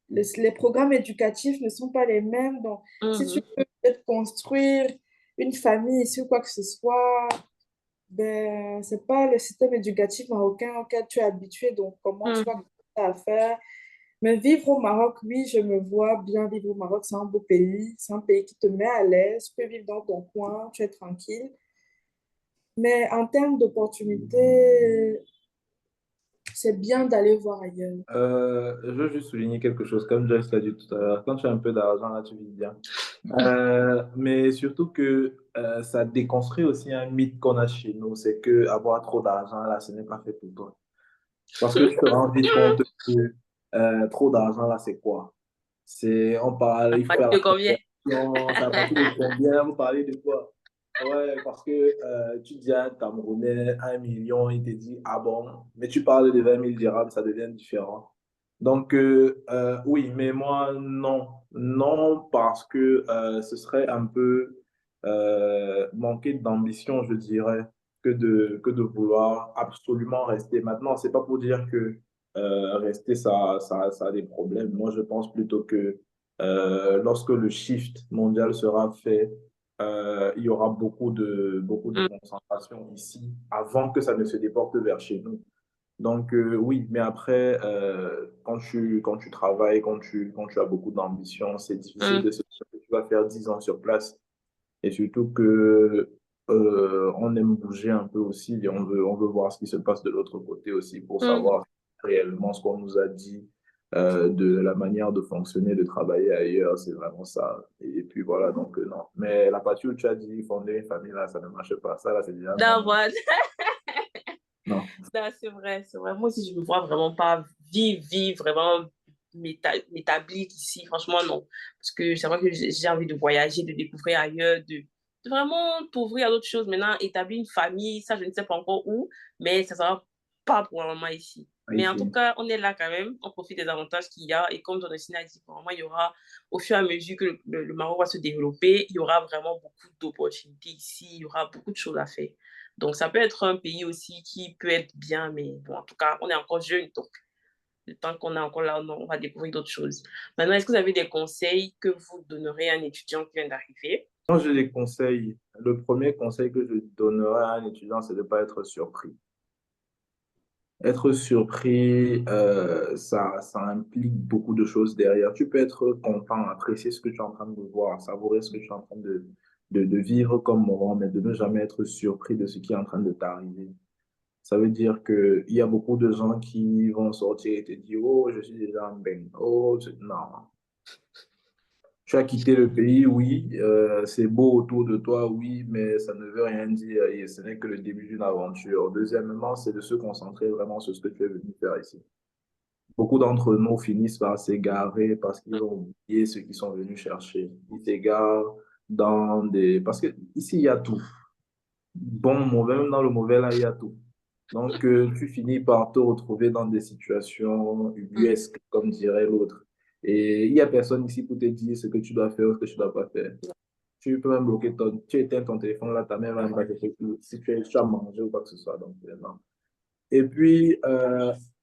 les programmes éducatifs ne sont pas les mêmes. Donc, si tu mhm, veux peut-être construire une famille ici ou quoi que ce soit, ben, c'est pas le système éducatif marocain auquel tu es habitué, donc comment tu vas mhm, commencer à faire? Mais vivre au Maroc, oui, je me vois bien vivre au Maroc, c'est un beau pays, c'est un pays qui te met à l'aise, tu peux vivre dans ton coin, tu es tranquille. Mais en termes d'opportunités, c'est bien d'aller voir ailleurs. Je veux juste souligner quelque chose, comme Joyce l'a dit tout à l'heure. Quand tu as un peu d'argent, là, tu vis bien. Mais surtout que ça déconstruit aussi un mythe qu'on a chez nous, c'est que avoir trop d'argent, là, ce n'est pas fait pour toi. Parce que tu te rends vite compte que trop d'argent, là, c'est quoi? On parle, À il faut faire partir la de combien? conversion, ça va partir de combien, vous parlez de quoi? Ouais, parce que tu dis à un Camerounais 1 million, il te dit, ah bon, mais tu parles de 20 000 dirhams, ça devient différent. Donc, oui, mais moi, non. Non, parce que ce serait un peu manquer d'ambition, je dirais, que de vouloir absolument rester. Maintenant, c'est pas pour dire que rester, ça a des problèmes. Moi, je pense plutôt que lorsque le shift mondial sera fait, il y aura beaucoup de Mm, concentration ici avant que ça ne se déporte vers chez nous. Donc, oui, mais après, quand tu travailles, quand tu as beaucoup d'ambition, c'est difficile mm, de se dire que tu vas faire 10 ans sur place. Et surtout que on aime bouger un peu aussi et on veut voir ce qui se passe de l'autre côté aussi pour Mhm. savoir réellement ce qu'on nous a dit de la manière de fonctionner, de travailler ailleurs, c'est vraiment ça. Et puis voilà, donc non. Mais la partie où tu as dit fonder une famille, là, ça ne marche pas. Ça, là, c'est déjà non, Non, non. voilà. Non. Non, c'est vrai, c'est vrai. Moi aussi, je me vois vraiment pas vivre vraiment m'établir ici. Franchement, non. Parce que c'est vrai que j'ai envie de voyager, de découvrir ailleurs, de vraiment t'ouvrir à d'autres choses. Maintenant, établir une famille, ça, je ne sais pas encore où, mais ça sera pas pour le moment ici. Mais en tout Ici. cas, on est là quand même, on profite des avantages qu'il y a. Et comme Donatien a dit, pour le moment, il y aura, au fur et à mesure que le Maroc va se développer, il y aura vraiment beaucoup d'opportunités ici, il y aura beaucoup de choses à faire. Donc, ça peut être un pays aussi qui peut être bien, mais bon, en tout cas, on est encore jeune, donc le temps qu'on est encore là, on va découvrir d'autres choses. Maintenant, est-ce que vous avez des conseils que vous donnerez à un étudiant qui vient d'arriver? Moi, j'ai des conseils. Le premier conseil que je donnerais à un étudiant, c'est de ne pas être surpris. Être surpris, ça implique beaucoup de choses derrière. Tu peux être content, apprécier ce que tu es en train de voir, savourer ce que tu es en train de vivre comme moment, mais de ne jamais être surpris de ce qui est en train de t'arriver. Ça veut dire qu'il y a beaucoup de gens qui vont sortir et te dire, oh, je suis déjà en bain. Oh, non. Tu as quitté le pays, oui, c'est beau autour de toi, oui, mais ça ne veut rien dire et ce n'est que le début d'une aventure. Deuxièmement, c'est de se concentrer vraiment sur ce que tu es venu faire ici. Beaucoup d'entre nous finissent par s'égarer parce qu'ils ont oublié ce qu'ils sont venus chercher. Ils s'égarent dans des... Parce que ici, il y a tout. Bon, mauvais, même dans le mauvais, là, il y a tout. Donc, tu finis par te retrouver dans des situations ubuesques, comme dirait l'autre. Et il n'y a personne ici pour te dire ce que tu dois faire ou ce que tu ne dois pas faire. Tu peux même bloquer tu éteins ton téléphone, là, ta mère va même pas te faire si tu as mangé ou quoi que ce soit. Donc, non. Et puis,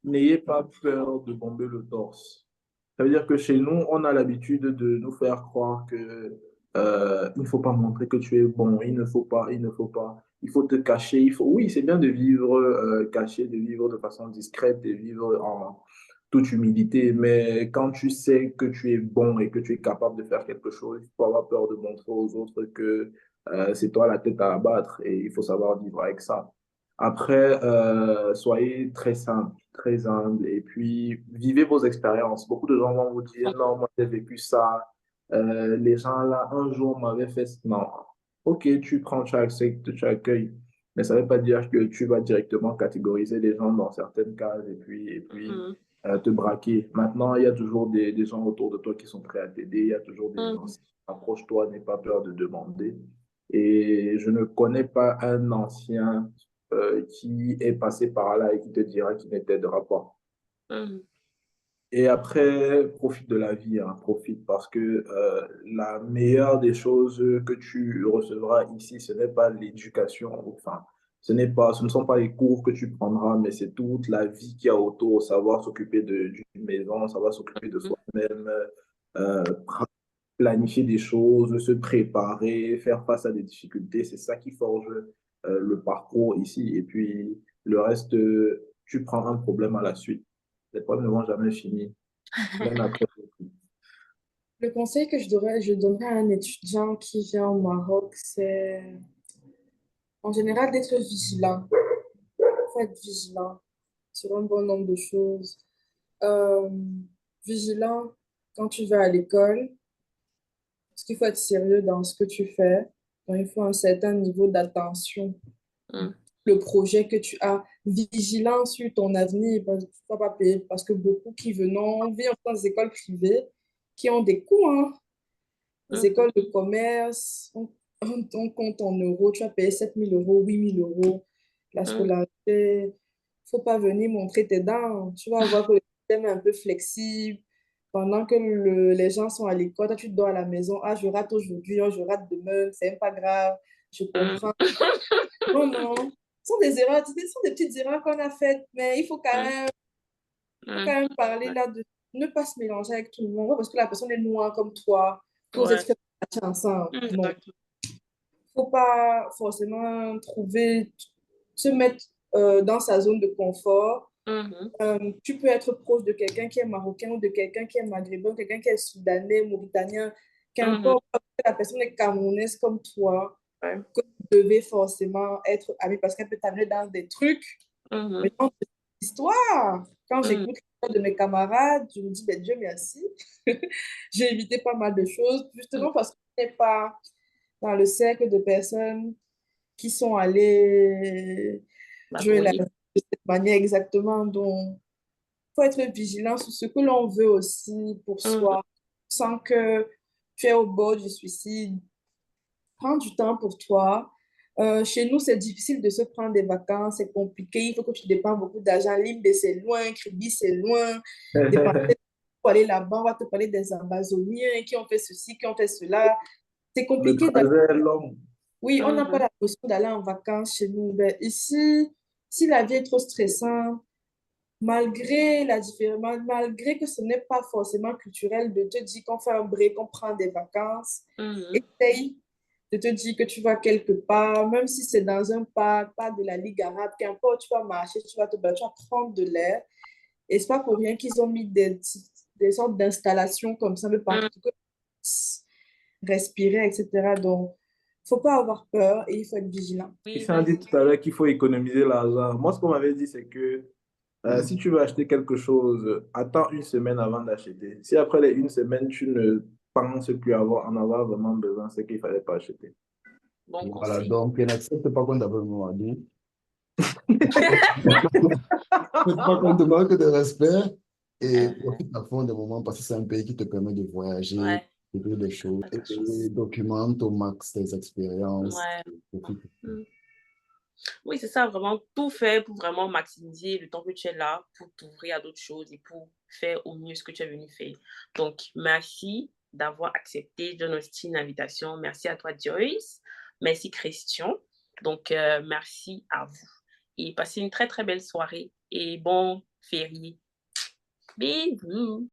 n'ayez pas peur de bomber le torse. Ça veut dire que chez nous, on a l'habitude de nous faire croire que il ne faut pas montrer que tu es bon, il ne faut pas, il faut te cacher. Oui, c'est bien de vivre caché, de vivre de façon discrète, de vivre en toute humilité, mais quand tu sais que tu es bon et que tu es capable de faire quelque chose, il faut avoir peur de montrer aux autres que c'est toi la tête à abattre et il faut savoir vivre avec ça. Après, soyez très simple, très humble et puis vivez vos expériences. Beaucoup de gens vont vous dire, non, moi j'ai vécu ça. Les gens là, un jour m'avaient fait... Non. Ok, tu prends, tu acceptes, tu accueilles. Mais ça ne veut pas dire que tu vas directement catégoriser les gens dans certaines cases et puis Mhm. te braquer. Maintenant, il y a toujours des gens autour de toi qui sont prêts à t'aider. Il y a toujours des Mhm. anciens. Approche-toi, n'aie pas peur de demander. Et je ne connais pas un ancien qui est passé par là et qui te dira qu'il ne t'aidera pas. Mhm. Et après, profite de la vie, hein, profite parce que la meilleure des choses que tu recevras ici, ce n'est pas l'éducation, enfin, ce ne sont pas les cours que tu prendras, mais c'est toute la vie qu'il y a autour, savoir s'occuper d'une maison, savoir s'occuper de soi-même, euh, planifier des choses, se préparer, faire face à des difficultés. C'est ça qui forge le parcours ici. Et puis, le reste, tu prends un problème à la suite. Les problèmes ne vont jamais finir, même après. Le conseil que je donnerais à un étudiant qui vient au Maroc, c'est en général d'être vigilant. Il faut être vigilant sur un bon nombre de choses. Euh, Vigilant quand tu vas à l'école, parce qu'il faut être sérieux dans ce que tu fais. Donc, il faut un certain niveau d'attention. Mhm. Le projet que tu as, vigilant sur ton avenir, parce que tu ne vas pas payer, parce que beaucoup qui viennent dans des écoles privées qui ont des coûts, hein. Les Mhm. écoles de commerce, on compte en euros, tu vas payer 7 000 euros, 8 000 euros. La Mhm. scolarité, il ne faut pas venir montrer tes dents. Tu vas voir que le système est un peu flexible. Pendant que les gens sont à l'école, toi, tu dors à la maison. Ah, je rate aujourd'hui, oh, je rate demain, c'est même pas grave, je comprends. Non, non. Ce sont des erreurs, ce sont des petites erreurs qu'on a faites, mais il Mhm. faut quand Mhm. même parler là de ne pas se mélanger avec tout le monde parce que la personne est noire comme toi. Vous êtes Ouais. fait partie ensemble. Non. Exactement. Faut pas forcément se mettre dans sa zone de confort. Mhm. Tu peux être proche de quelqu'un qui est marocain ou de quelqu'un qui est maghrébin, quelqu'un qui est soudanais, mauritanien, Mhm. qu'importe, que la personne est camerounaise comme toi, Ouais. devez forcément être amis parce qu'elle peut t'amener dans des trucs. Mais dans l'histoire, quand j'écoute l'histoire de mes camarades, je me dis, ben Dieu merci, j'ai évité pas mal de choses, justement parce que je n'ai pas dans le cercle de personnes qui sont allées jouer Oui. de cette manière exactement. Donc, il faut être vigilant sur ce que l'on veut aussi pour soi, sans que tu es au bord du suicide. Prends du temps pour toi. Chez nous, c'est difficile de se prendre des vacances, c'est compliqué. Il faut que tu dépenses beaucoup d'argent. Limbe, c'est loin, Kribi, c'est loin. Dépenser pour aller là-bas, on va te parler des Amazoniens qui ont fait ceci, qui ont fait cela. C'est Le compliqué d'aller. trajet est long. Oui, on n'a pas la notion d'aller en vacances chez nous. Ben, ici, si la vie est trop stressante, malgré la différence, malgré que ce n'est pas forcément culturel de te dire qu'on fait un break, qu'on prend des vacances, essaye de te dire que tu vas quelque part, même si c'est dans un parc, pas de la Ligue arabe, qu'importe, tu vas marcher, tu vas te battre, tu vas prendre de l'air. Et c'est pas pour rien qu'ils ont mis des sortes d'installations comme ça, mais partout, que respirer, etc. Donc, faut pas avoir peur et il faut être vigilant. Ici, on dit tout à l'heure qu'il faut économiser l'argent. Moi, ce qu'on m'avait dit, c'est que si tu veux acheter quelque chose, attends une semaine avant d'acheter. Si après les une semaine, tu ne penses plus en avoir vraiment besoin, c'est qu'il ne fallait pas acheter. Bon Voilà, conseil. donc n'accepte pas qu'on t'appelle Mouradi. Ne pas qu'on te manque de respect et profite à fond des moments parce que c'est un pays qui te permet de voyager, Ouais, de découvrir des choses pas de et chance. documente au max tes expériences. Ouais. Oui, c'est ça, vraiment tout faire pour vraiment maximiser le temps que tu es là, pour t'ouvrir à d'autres choses et pour faire au mieux ce que tu es venu faire. Donc, merci d'avoir accepté John Austin l'invitation. Merci à toi, Joyce. Merci, Christian. Donc, merci à vous. Et passez une très, très belle soirée et bon férié. Bisous.